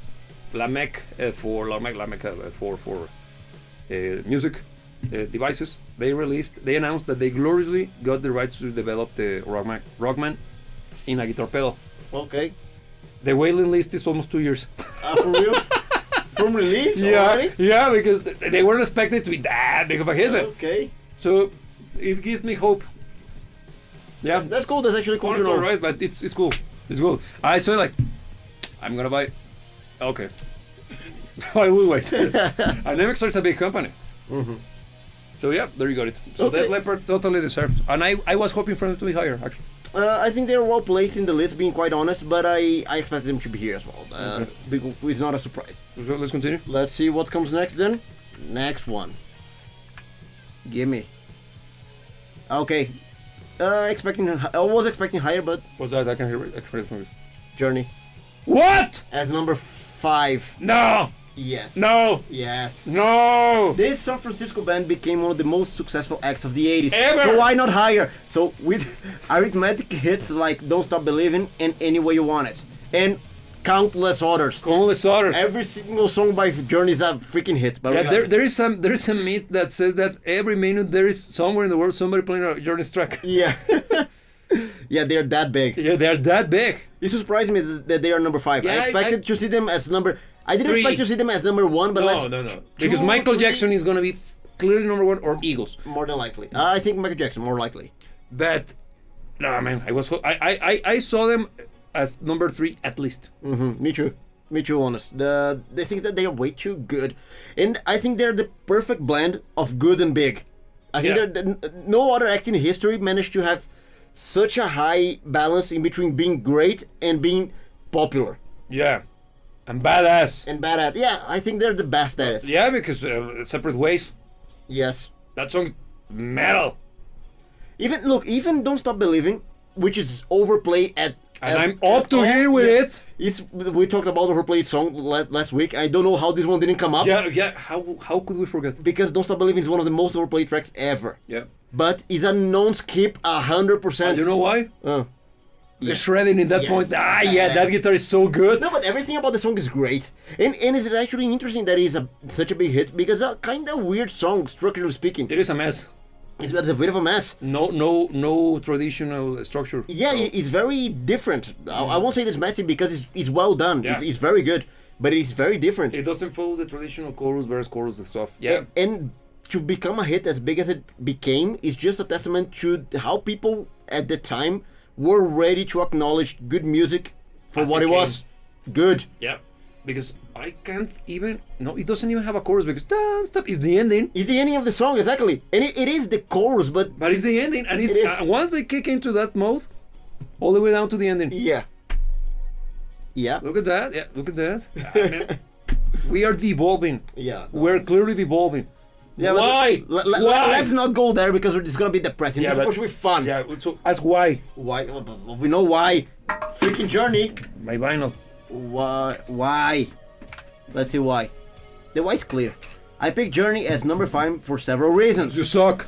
Lamec for music devices. They announced that they gloriously got the rights to develop the Rockman in a guitar pedal. Okay. The waiting list is almost 2 years. For real? From release already? Yeah, because they weren't expected to be that big of a hit. Okay. So it gives me hope. Yeah, That's cool. That's actually cool to it's know. alright, but it's cool. It's cool. I saw like, I'm gonna buy. Okay. I will wait. And MXR is a big company. So yeah, there you got it. So Okay. Def Leppard totally deserved. And I was hoping for them to be higher, actually. I think they're well placed in the list, being quite honest, but I expected them to be here as well. Because it's not a surprise. So let's continue. Let's see what comes next then. Next one. Gimme. Okay. I was expecting higher, but What's that? I can hear it. I can hear it from you. Journey What? as number 5. No! Yes. No! Yes. No! This San Francisco band became one of the most successful acts of the 80s. Ever! So why not higher? So with arithmetic hits like Don't Stop Believing and Any Way You Want It. And countless others. Countless others. Every single song by Journey is a freaking hit. But Yeah, regardless. there is a myth that says that every minute there is somewhere in the world somebody playing a Journey's track. Yeah. Yeah, they're that big. Yeah, they're that big. It surprised me that they are number 5. Yeah, I expected to see them as number... I didn't 3. expect to see them as number 1, but No. let's... Because 2, Michael 3, Jackson is gonna be clearly number 1 or Eagles. More than likely. I think Michael Jackson, more likely. But no, man, I saw them as number 3 at least. Me too. Me too, honest. They think that they are way too good. And I think they're the perfect blend of good and big. I think no other act in history managed to have such a high balance in between being great and being popular. Yeah, and badass. And bad at... Yeah, I think they're the best at it. Yeah, because Separate Ways. Yes. That song's metal. Even Don't Stop Believing, which is overplayed at... And I'm up to here with it. We talked about overplayed song last week. I don't know how this one didn't come up. Yeah. How could we forget? Because Don't Stop Believing is one of the most overplayed tracks ever. Yeah. But it's a non-skip 100%. You know why? Uh, The shredding in that Yes. point. That Yes. guitar is so good. no, but everything about the song is great. And it's actually interesting that it's such a big hit because a kind of weird song, structurally speaking. It is a mess. It's a bit of a mess. No traditional structure. Yeah, it's very different. I won't say it's messy because it's well done. Yeah. It's very good, but it's very different. It doesn't follow the traditional chorus, verse, chorus, and stuff. Yeah. And to become a hit as big as it became is just a testament to how people at the time were ready to acknowledge good music for As what it it was. Good. Yeah. Because I can't even... No, it doesn't even have a chorus because... Don't stop. It's the ending. It's the ending of the song, exactly. And it is the chorus, but... But it's the ending. And it's It is. once they kick into that mode, all the way down to the ending. Yeah. Yeah. Look at that. Yeah, look at that. I mean, we are devolving. Yeah. We're clearly devolving. Yeah, but Why? Why? Let's not go there because it's gonna be depressing. Yeah, It's supposed to be fun. Yeah, so ask why. Why? Well, we know why. Freaking Journey. My vinyl. Why? Let's see why. The why is clear. I picked Journey as number 5 for several reasons. You suck.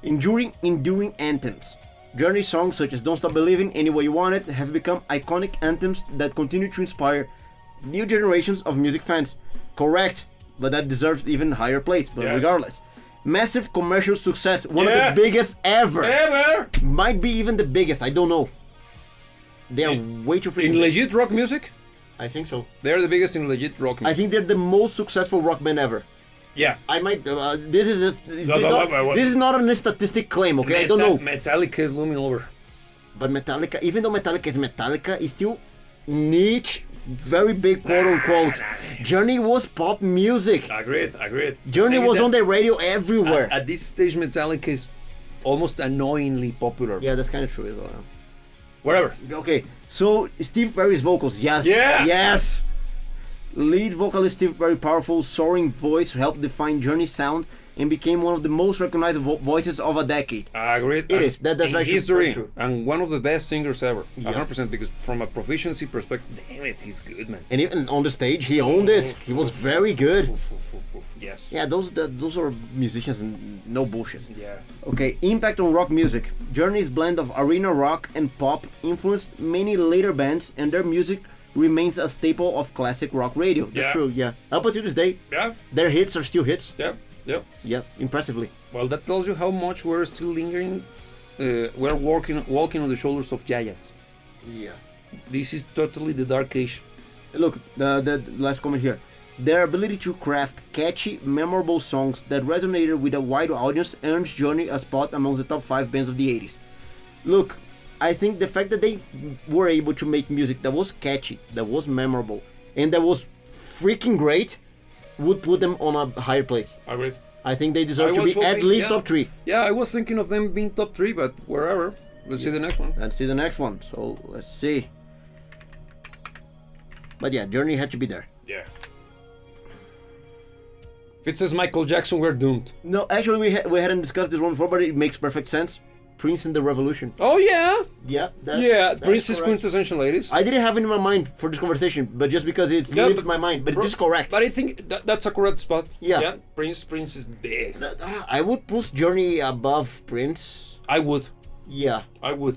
Enduring anthems. Journey songs such as Don't Stop Believing, Any Way You Want It have become iconic anthems that continue to inspire new generations of music fans. Correct, but that deserves even higher place, but Yes. regardless. Massive commercial success. One Yeah. of the biggest ever. Ever Might be even the biggest. I don't know. They are way too freaking in big. legit rock music. I think so. They're the biggest in legit rock music. I think they're the most successful rock band ever. Yeah. I might. This is not a statistic claim, okay? I don't know. Metallica is looming over. But Metallica, even though Metallica is still niche, very big, quote unquote. Journey was pop music. Agreed. Journey was on the radio everywhere. At this stage, Metallica is almost annoyingly popular. Yeah, that's kind of true as well. Whatever. Okay, so Steve Perry's vocals, yes. Yeah. Yes. Lead vocalist Steve Perry, powerful, soaring voice helped define Journey's sound and became one of the most recognizable voices of a decade. Agreed. It is. That's in very history true. and one of the best singers ever. Yeah. 100% because from a proficiency perspective, damn it, he's good, man. And even on the stage, he owned it. He was very good. Yes. Yeah, those are musicians and no bullshit. Yeah. Okay, impact on rock music. Journey's blend of arena rock and pop influenced many later bands, and their music remains a staple of classic rock radio. That's Yeah. true, yeah. Up until this day, Yeah. their hits are still hits. Yeah. Yeah. Yeah, impressively. Well, that tells you how much we're still lingering. We're walking on the shoulders of giants. Yeah. This is totally the dark age. Look, the last comment here. Their ability to craft catchy, memorable songs that resonated with a wide audience earned Journey a spot among the top 5 bands of the 80s. Look, I think the fact that they were able to make music that was catchy, that was memorable, and that was freaking great would put them on a higher place. Agreed. I think they deserve I to was be at hoping- least yeah. top 3. Yeah, I was thinking of them being top 3, but wherever. Let's see the next one. Let's see the next one. So, let's see. But yeah, Journey had to be there. Yeah. If it says Michael Jackson, we're doomed. No, actually, we hadn't discussed this one before, but it makes perfect sense. Prince and the Revolution. Oh yeah. Yeah, Yeah, that's Prince is correct. quintessential ladies. I didn't have it in my mind for this conversation, but just because it's Yeah, lived but- my mind. But this is correct. But I think that's a correct spot. Yeah. Prince is big. I would push Journey above Prince. I would. Yeah, I would.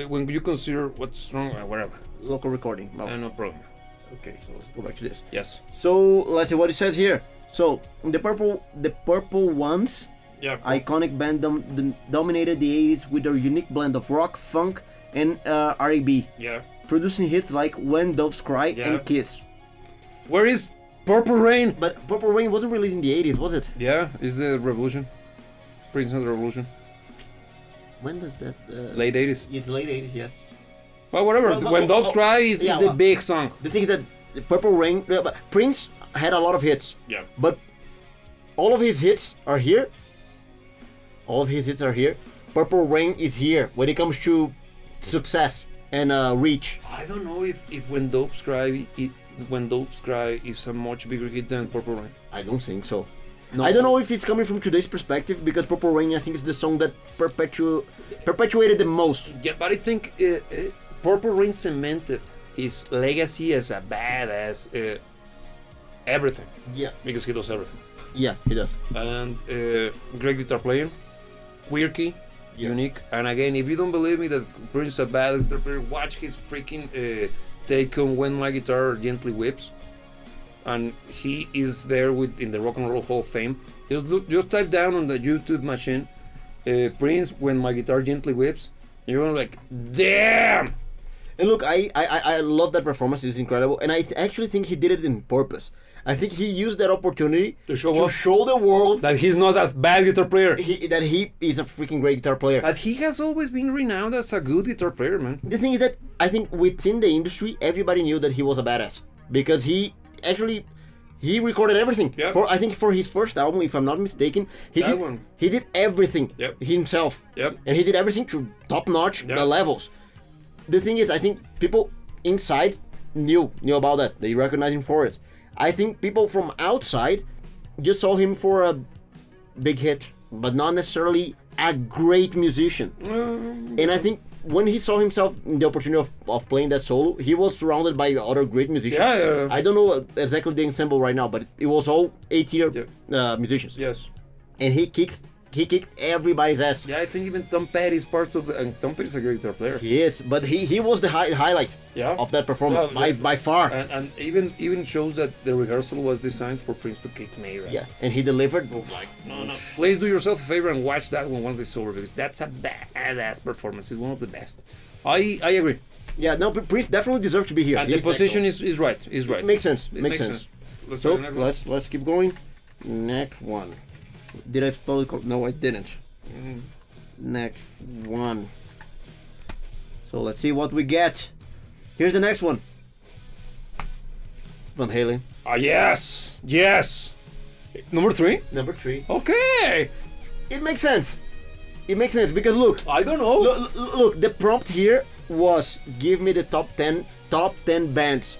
When you consider what's wrong, whatever. local recording. No. No problem. Okay, so let's go back to this. Yes. So let's see what it says here. So the purple ones, Yeah. iconic band dominated the 80s with their unique blend of rock, funk, and R&B, Yeah. producing hits like When Doves Cry Yeah. and Kiss. Where is Purple Rain? But Purple Rain wasn't released in the 80s, was it? Yeah, is the Revolution. Prince and the Revolution. When does that? Late 80s. It's late 80s, yes. Well, whatever. Well, When Doves Cry is yeah, the well- big song. The thing is that Purple Rain, but Prince had a lot of hits, Yeah. but all of his hits are here. All of his hits are here. Purple Rain is here when it comes to success and reach. I don't know if When Doves Cry is a much bigger hit than Purple Rain. I don't think so. No. I don't know if it's coming from today's perspective because Purple Rain, I think, is the song that perpetuated the most. Yeah, but I think Purple Rain cemented his legacy as a badass. Everything. Yeah, Because he does everything. yeah, he does. And great guitar playing, quirky, Yeah. unique. And again, if you don't believe me that Prince is a bad guitar player, watch his freaking take on When My Guitar Gently Whips. And he is there in the Rock and Roll Hall of Fame. Just type down on the YouTube machine, Prince When My Guitar Gently Whips. You're gonna like, damn. And look, I love that performance. It's incredible, and I actually think he did it in purpose. I think he used that opportunity To show off. show the world That he's not a bad guitar player. that he is a freaking great guitar player. But he has always been renowned as a good guitar player, man. The thing is that I think within the industry, everybody knew that he was a badass because he recorded everything. Yep. I think for his first album, if I'm not mistaken, he did everything Yep. himself. Yep. And he did everything to top-notch Yep. levels. The thing is, I think people inside knew about that. They recognized him for it. I think people from outside just saw him for a big hit, but not necessarily a great musician. And I think when he saw himself in the opportunity of playing that solo, he was surrounded by other great musicians. Yeah. I don't know exactly the ensemble right now, but it was all 8-year musicians. Yes. And he kicked he kicked everybody's ass. Yeah, I think even Tom Petty is part of the, and Tom Petty is a great guitar player. He is, but he was the highlight Yeah. of that performance Well, by far. And even shows that the rehearsal was designed for Prince to kick me. Right? Yeah, and he delivered. Like, no. Please do yourself a favor and watch that one once it's over because that's a badass performance. It's one of the best. I agree. Yeah, no, Prince definitely deserves to be here. And the position is right. Is right. Makes sense. It Makes sense. Let's So try the next one. let's keep going. Next one. Did I spell it? No, I didn't. Next one. So let's see what we get. Here's the next one. Van Halen. Ah, yes. Number 3. Number 3. Okay. It makes sense. It makes sense because look, I don't know. look. The prompt here was give me the top 10 bands.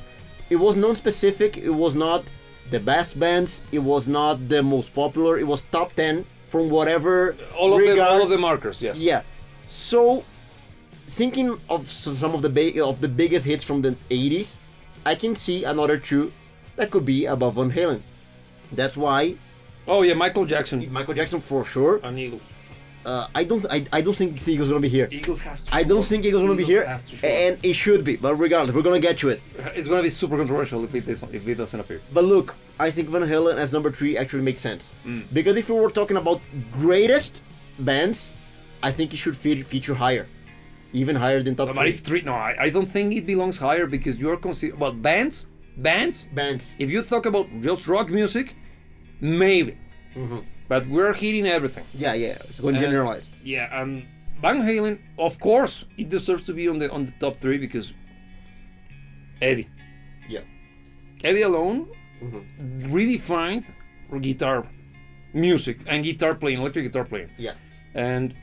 It was non-specific. It was not the best bands. It was not the most popular. It was top 10 from whatever all regard. of the markers. Yes. Yeah. So, thinking of some of the biggest hits from the 80s, I can see another 2 that could be above Van Halen. That's why Oh yeah, Michael Jackson. Michael Jackson for sure. And Eagles. I don't think Eagles gonna be here. Eagles have to. I don't think Eagles gonna be here, has to show up. and it should be. But regardless, we're gonna get to it. It's gonna be super controversial if it doesn't appear. But look, I think Van Halen as number 3 actually makes sense. Because if we were talking about greatest bands, I think it should feature higher. Even higher than top But 3. it's 3. No, I don't think it belongs higher because you're considering. Well, bands. Bands. If you talk about just rock music, maybe. But we're hitting everything. Yeah, it's going generalized. Yeah, and Van Halen, of course, it deserves to be on the top 3 because Eddie. Yeah. Eddie alone redefined guitar music and guitar playing, electric guitar playing. Yeah. And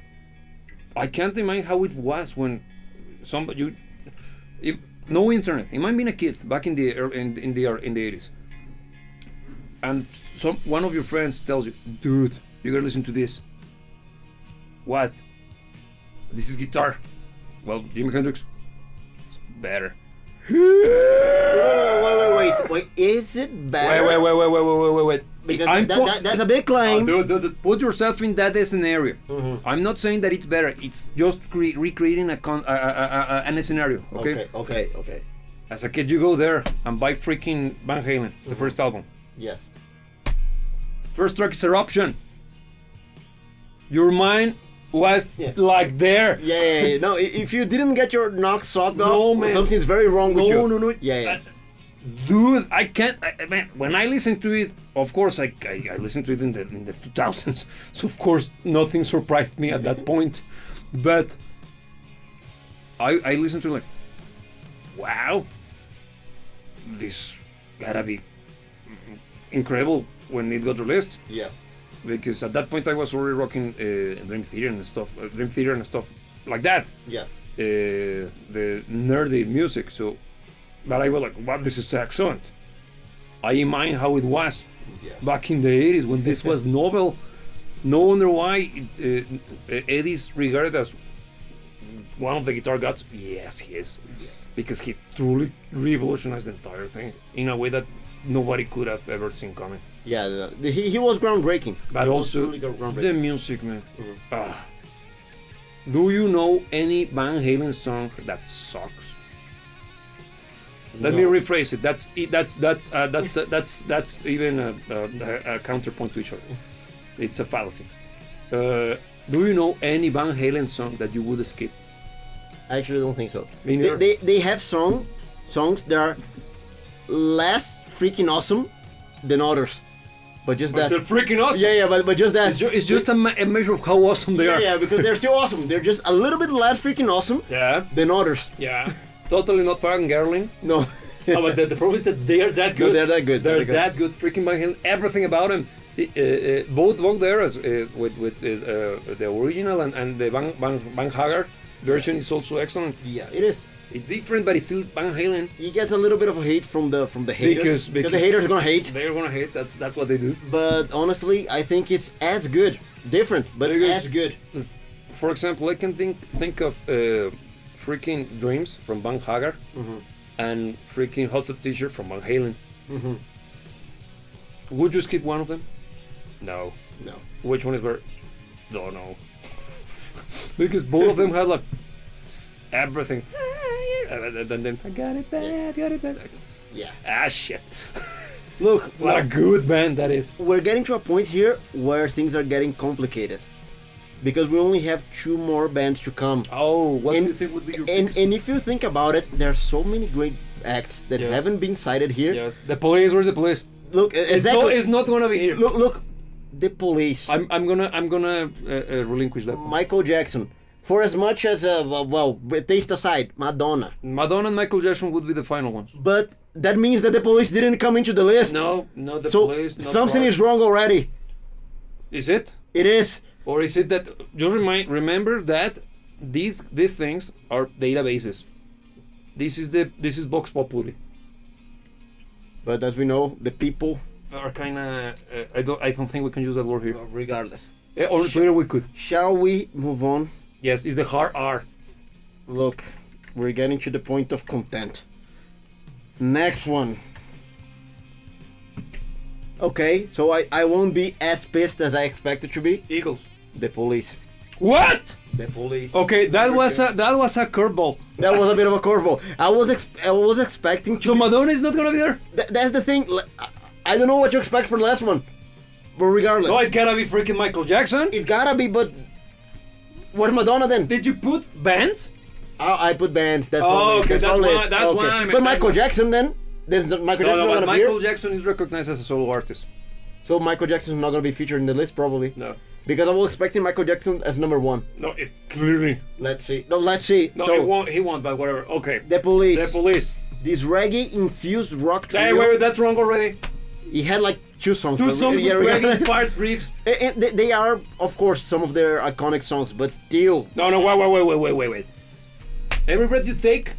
I can't imagine how it was when no internet. Imagine being a kid back in the 80s, and one of your friends tells you, "Dude, you gotta listen to this." What? This is guitar. Well, Jimi Hendrix. It's better. Wait. Is it better? Wait. Because that's a big claim. Put yourself in that scenario. I'm not saying that it's better. It's just recreating a scenario. Okay. As a kid, you go there and buy freaking Van Halen, the first album. Yes. First track is Eruption. Your mind was like there. Yeah. No, if you didn't get your knock socked off, No, man. something's very wrong with you. No. Yeah. Dude, I can't. Man, when I listen to it, of course, I listened to it in the 2000s, so of course nothing surprised me at that point. But I listened to it like, wow, this gotta be incredible when it got released. Yeah. Because at that point I was already rocking Dream Theater and stuff like that. Yeah. The nerdy music. So, but I was like, wow, this is excellent. I imagine how it was back in the 80s when this was novel. No wonder why Eddie's regarded as one of the guitar gods. Yes, he is. Because he truly revolutionized the entire thing in a way that nobody could have ever seen coming. Yeah, he was groundbreaking. But also the music, man. Do you know any Van Halen song that sucks? Let me rephrase it. That's even a counterpoint to each other. It's a fallacy. Do you know any Van Halen song that you would skip? I actually don't think so. Me neither. They have songs that are less freaking awesome than others, but just that. They're freaking awesome. Yeah, but just that. It's just a measure of how awesome they are. Yeah, because they're still awesome. They're just a little bit less freaking awesome than others. Yeah. Totally not fucking girling. No. But the problem is that they are that good. No, they're that good. They're that good. Freaking Van Halen. Everything about them. Both there as with the original and the Van Hagar version is also excellent. Yeah, it is. It's different, but it's still Van Halen. He gets a little bit of a hate from the haters Because the haters are gonna hate. They're gonna hate. That's what they do. But honestly, I think it's as good, different, but as good. For example, I can think of freaking Dreams from Van Hagar and freaking Hot Tub T-shirt from Van Halen. Would you skip one of them? No. No. Which one is better? don't know. Because both of them had like everything. And then I got it bad. Yeah. Ah, shit. Look, What a good band that is. we're getting to a point here where things are getting complicated. Because we only have 2 more bands to come. Oh, what And- do you think would be your And biggest? and if you think about it, there are so many great acts that Yes. haven't been cited here. Yes, the police. Where's the police? Look, exactly. It's not gonna be here. Look, the Police, I'm gonna relinquish that. Michael Jackson. For as much as taste aside, Madonna. Madonna and Michael Jackson would be the final ones. But that means that the Police didn't come into the list. No, not the So police. Not something Rock. is wrong already. Is it? It is. Or is it that just remember that these things are databases. This is Vox Populi. But as we know, the people, Are kind of I don't think we can use that word here. regardless. Yeah, on Twitter we could. Shall we move on? Yes, it's the hard R. Look, we're getting to the point of content. Next one. Okay, so I won't be as pissed as I expected to be. Eagles. The Police. What? The Police. Okay, that was a curveball. That was a bit of a curveball. I was expecting to. So Madonna is not gonna be there. That's the thing. I don't know what you expect for the last one, but regardless, No, it gotta be freaking Michael Jackson. it's gotta be. But what's Madonna then? Did you put bands? I put bands. That's Oh, probably- okay, that's probably why- it. that's why I meant But Michael that. Jackson then? There's Michael Jackson No, not but gonna be Michael here? Jackson is recognized as a solo artist. So Michael Jackson's not gonna be featured in the list probably. No. Because I was expecting Michael Jackson as number 1. No, it clearly. Let's see. No, let's see. No, so he won't, but whatever. Okay. the Police. The police. This reggae infused rock trio. Hey, wait, that's wrong already. He had like 2 songs. Two but- songs yeah, with yeah. reggae part riffs. And they are, of course, some of their iconic songs, but still. No, wait. Every breath you take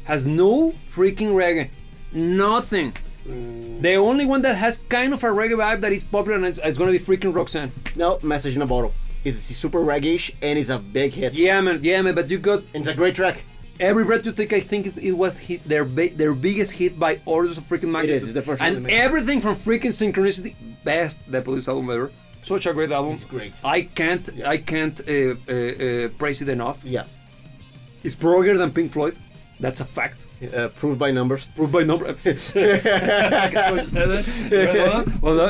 has no freaking reggae. Nothing. The only one that has kind of a reggae vibe that is popular and it's gonna be freaking Roxanne. No, Message in a Bottle. It's super reggae-ish and it's a big hit. Yeah, man, but you got And it's a great track. Every Breath You Take. I think it was their biggest hit by orders of freaking magnitude. It's the first one they and made. everything from freaking Synchronicity, best The Police album ever. Such a great album. It's great. I can't praise it enough. Yeah. It's progger than Pink Floyd. That's a fact. Proved by numbers. Proved by number.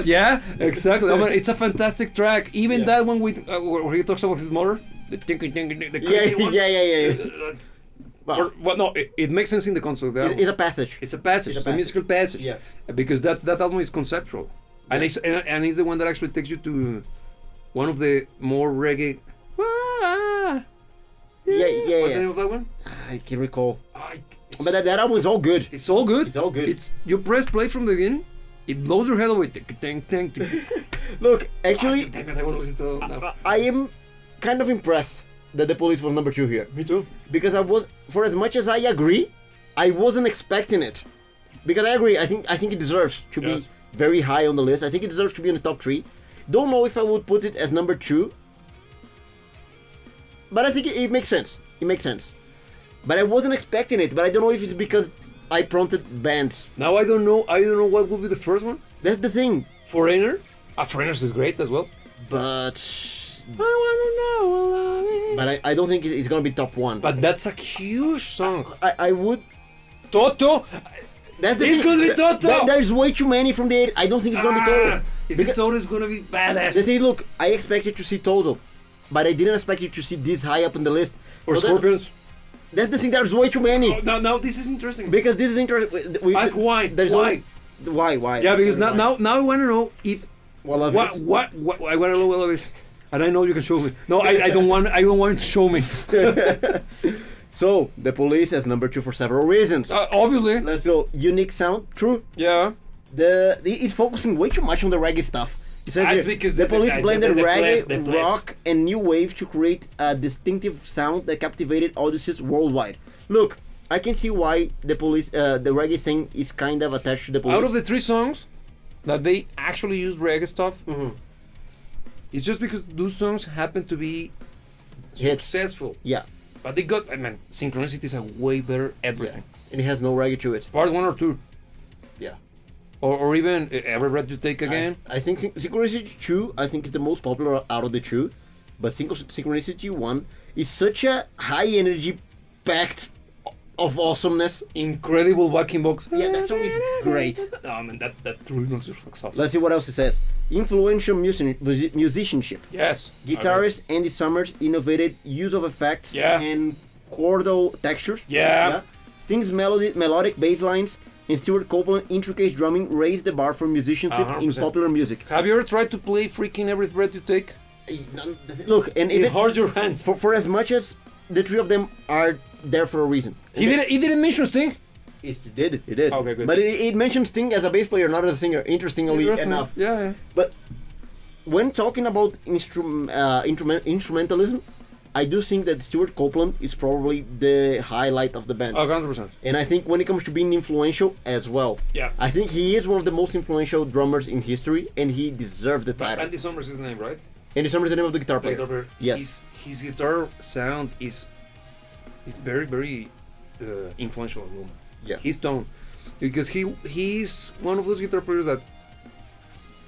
Yeah, exactly. I mean, it's a fantastic track. Even Yeah. that one with where he talks about his mother, the Yeah, crazy one. yeah. Well, Well, no, it makes sense in the concept of the album. it's a passage. It's a passage. It's It's a a musical passage. Yeah. Because that album is conceptual, and it's the one that actually takes you to one of the more reggae. Yeah. What's the name of that one? I can recall. It's, But that album is all good. it's all good. It's all good. It's you press play from the beginning, it blows your head away. Ting. Look, actually, Damn it, I want to listen to it now. I am kind of impressed that the Police was number 2 here. Me too. Because for as much as I agree, I wasn't expecting it. Because I agree, I think it deserves to Yes. be very high on the list. I think it deserves to be in the top 3. Don't know if I would put it as number 2. But I think it makes sense. It makes sense. But I wasn't expecting it. But I don't know if it's because I prompted bands. Now I don't know what would be the first one. That's the thing. Foreigner. Foreigners is great as well. But I wanna know. but I don't think it's gonna be top 1. But that's a huge song. I would. Toto. That's the It's thing. gonna be Toto! There's way too many from the 80s. I don't think it's gonna be Toto. If Because- it's Toto, it's gonna be badass. The thing, look, I expected to see Toto, but I didn't expect you to see this high up in the list. Or So Scorpions. That's the thing. There's way too many. Oh, now this is interesting. Because this is interesting. Ask why. There's Why? Why? Yeah, because now I want to know if Well, of what I want to know what Elvis. And I know you can show me. No, I don't want. I don't want you to show me. So the Police as number 2 for several reasons. Obviously. Let's go. Unique sound. True. Yeah. He's focusing way too much on the reggae stuff. It says That's here, because the Police blended the reggae, plebs, the plebs. rock, and new wave to create a distinctive sound that captivated audiences worldwide. Look, I can see why the Police, the reggae thing is kind of attached to the Police. Out of the 3 songs that they actually used reggae stuff, Mhm. it's just because those songs happen to be Hits. successful. Yeah, But they got. I mean, Synchronicity is a way better everything. and it has no reggae to it. Part 1 or 2. Yeah. or even Every Breath You Take Again. I think Synchronicity 2, I think, is the most popular out of the two. But Synchronicity 1 is such a high energy packed of awesomeness. Incredible backing box. Yeah, that song is great. Oh man, that really knocks your socks off. Let's see what else it says. Influential musicianship. Yes. Guitarist Andy Summers innovated use of effects Yeah. and chordal textures. Yeah. Sting's melodic bass lines and Stuart Copeland's intricate drumming raised the bar for musicianship in 100%. popular music. Have you ever tried to play freaking Every Breath You Take? Look, and It even hurts your hands. for as much as the three of them are there for a reason. He didn't mention Sting. It did. Okay, good. But it mentions Sting as a bass player, not as a singer, interestingly enough. Yeah. But when talking about instrumentalism, I do think that Stuart Copeland is probably the highlight of the band. 100%. And I think when it comes to being influential as well, Yeah. I think he is one of the most influential drummers in history, and he deserved the title. Andy Summers is the name, right? Andy Summers is the name of the guitar player. Yes. His guitar sound is very, very influential on Numa. Yeah. His tone. Because he's one of those guitar players that,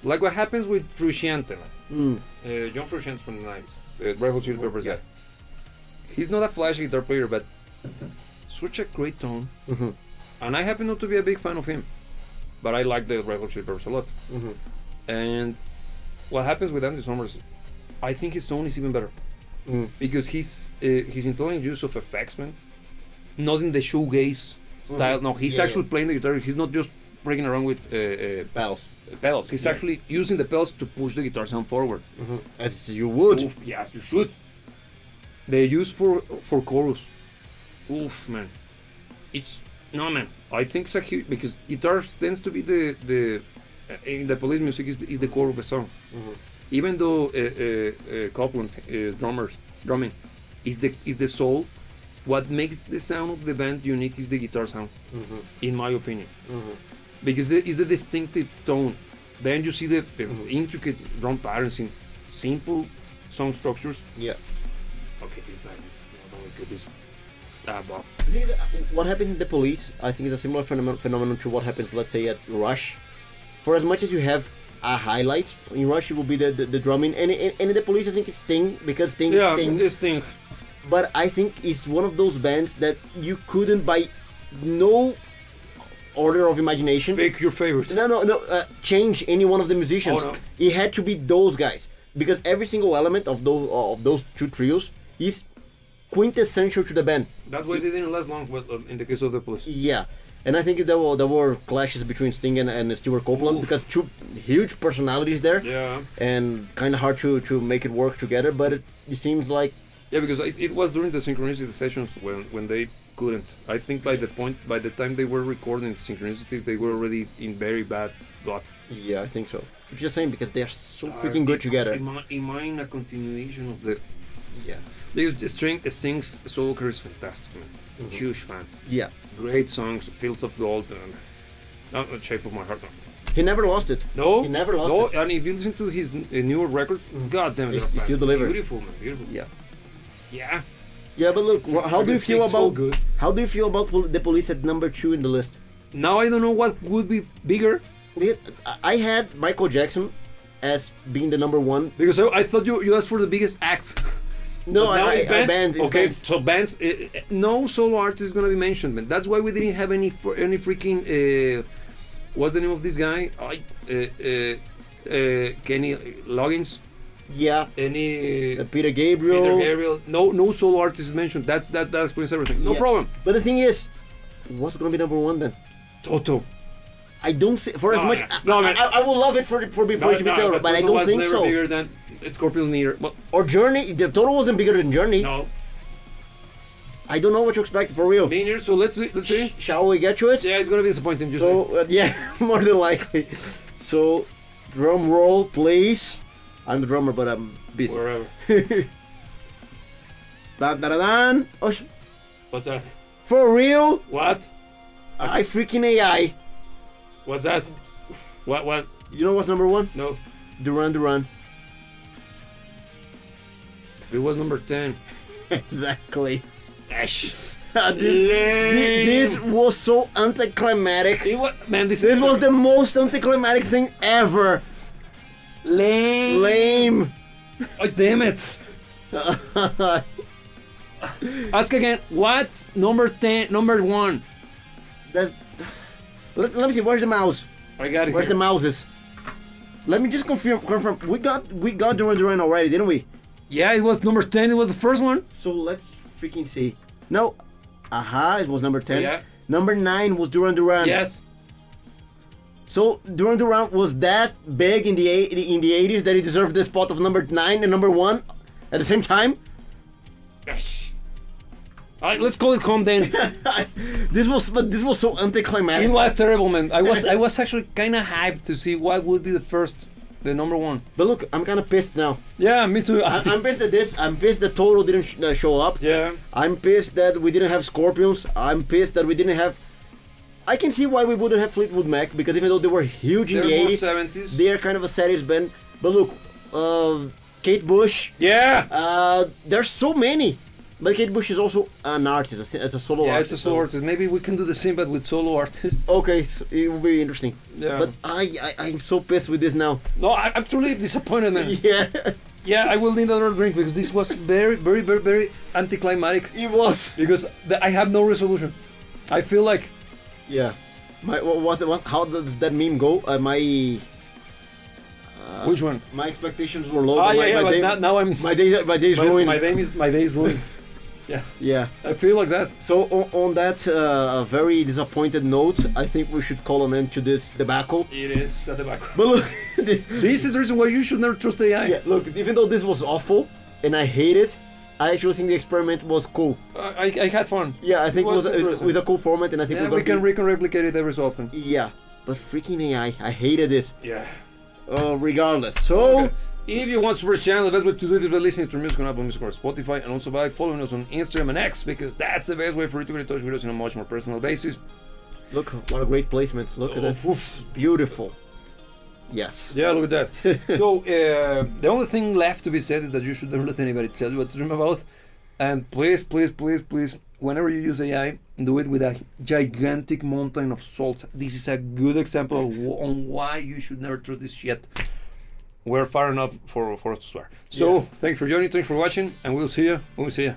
like what happens with Frusciante, John Frusciante from the 90s, Red Hot Chili Peppers guy. Yes. He's not a flashy guitar player, but such a great tone. Mhm. And I happen not to be a big fan of him, but I like the Red Hot Chili Peppers a lot. Mhm. And what happens with Andy Summers, I think his tone is even better. Because his intelligent use of effects, man, not in the shoegaze style. No, he's Yeah, actually playing the guitar. He's not just freaking around with Pedals. pedals. He's actually using the pedals to push the guitar sound forward. As you would. Oof, yes, you should. The use for chorus. Oof, man. It's no, man. I think it's a huge, because guitar tends to be the in the police music is the core of a song. Even though Copeland drumming is the soul, what makes the sound of the band unique is the guitar sound, in my opinion, because it's the distinctive tone. Then you see the intricate drum patterns in simple song structures. Yeah. Okay, this band is not only good. This but I think that what happens in the police, I think, is a similar phenomenon to what happens, let's say, at Rush. For as much as you have a highlight in Rush, it will be the drumming, and in the police, I think it's Sting, because Sting is Sting. this thing. But I think it's one of those bands that you couldn't, by no order of imagination, Pick your favorite. change any one of the musicians. Oh, no. It had to be those guys, because every single element of those two trios is quintessential to the band. That's why they didn't last long. In the case of the police. Yeah, and I think there were clashes between Sting and Stuart Copeland, because two huge personalities there, Yeah. and kind of hard to make it work together. But it seems like Yeah, because it was during the Synchronicity sessions when they couldn't. I think by the time they were recording Synchronicity, they were already in very bad blood. yeah, I think so. I'm just saying, because they're so freaking good together. In mine, a continuation of the. Yeah, Because Sting's solo career is fantastic, man. Huge fan. yeah. Great songs, Fields of Gold, and not the Shape of My Heart. No. He never lost it. No, He never lost it. And if you listen to his newer records, god damn it, He they're still fan- delivers. Beautiful, man, beautiful. Yeah. Yeah. Yeah, but look, how do you feel Sting's so about good. the Police at number 2 in the list? Now I don't know what would be bigger, Because I had Michael Jackson as being the number 1. because I thought you asked for the biggest act. No, But now it's bands. bands. It's Okay, bands. so bands. No solo artist is gonna be mentioned, man. That's why we didn't have any freaking. What's the name of this guy? Kenny Loggins. Yeah. Any Peter Gabriel. Peter Gabriel. No solo artist is mentioned. That explains everything. No Yeah. problem. But the thing is, what's gonna be number 1 then? Toto. I don't see, for as No, much. yeah. No, man. I would love it for it to be Taylor, but I don't think never so. Bigger than Scorpions neither. Well, Or Journey. The total wasn't bigger than Journey. no. I don't know what you expect, for real. Me neither. So let's see. Shall we get to it? Yeah, it's gonna be disappointing. Just So yeah, more than likely. So drum roll, please. I'm the drummer, but I'm busy. wherever. Dun, dun, dun, dun. Oh, What's that? for real? What? I freaking AI. What's that? What? You know what's number 1? No. Duran Duran. It was number 10. Exactly. Ash. This was so anticlimactic. Man, This was the most anticlimactic thing ever. lame. Lame. Oh, damn it. Ask again. What's number 10? Number 1. That's, let me see. Where's the mouse? I got it. Where's here. the mouses? Let me just confirm. We got Duran Duran already, didn't we? Yeah, it was number 10. It was the first one. So let's freaking see. No. Aha, it was number 10. Yeah. Number 9 was Duran Duran. Yes. So Duran Duran was that big in the 80s that he deserved the spot of number 9 and number 1 at the same time? Yes. All right, let's call it calm then. This was so It anticlimactic. was terrible, man. I was actually kind of hyped to see what would be the number 1. But look, I'm kind of pissed now. Yeah, me too. I'm pissed at this. I'm pissed that Total didn't show up. Yeah. I'm pissed that we didn't have Scorpions. I'm pissed that we didn't have. I can see why we wouldn't have Fleetwood Mac, because even though they were huge in the They're more 80s, 70s. they're kind of a serious band. But look, Kate Bush. Yeah. There's so many. But Kate Bush is also an artist, as a solo Yeah, artist. it's a solo artist. Maybe we can do the same, but with solo artists. Okay, so it will be interesting. Yeah. But I'm so pissed with this now. No, I'm truly disappointed, man. Yeah, Yeah, I will need another drink because this was very, very, very, very anticlimactic. it was. Because I have no resolution. I feel like Yeah. How does that meme go? which one? My expectations were low. Ah, but yeah, yeah. my But day, now I'm my day's ruined. my day is ruined. Yeah, Yeah. I feel like that. So on that very disappointed note, I think we should call an end to this debacle. It is at the back. But look, This is the reason why you should never trust AI. yeah, look. Even though this was awful and I hate it, I actually think the experiment was cool. I had fun. Yeah, I think It was it interesting. was a cool format, and I think Yeah, we're gonna we can replicate it every so often. Yeah, but freaking AI, I hated this. Yeah. Regardless, so Okay. If you want to support the channel, the best way to do it is by listening to music on Apple Music or Spotify, and also by following us on Instagram and X, because that's the best way for you to get in touch with us on a much more personal basis. look what a great placement. Look at that, Oof. beautiful. Yes. Yeah, look at that. So the only thing left to be said is that you should never let anybody tell you what to dream about, and please, please, please, please, whenever you use AI, do it with a gigantic mountain of salt. This is a good example on why you should never trust this shit. We're far enough for us to swear. So, Yeah. thanks for joining, thanks for watching, and we'll see you when we see you.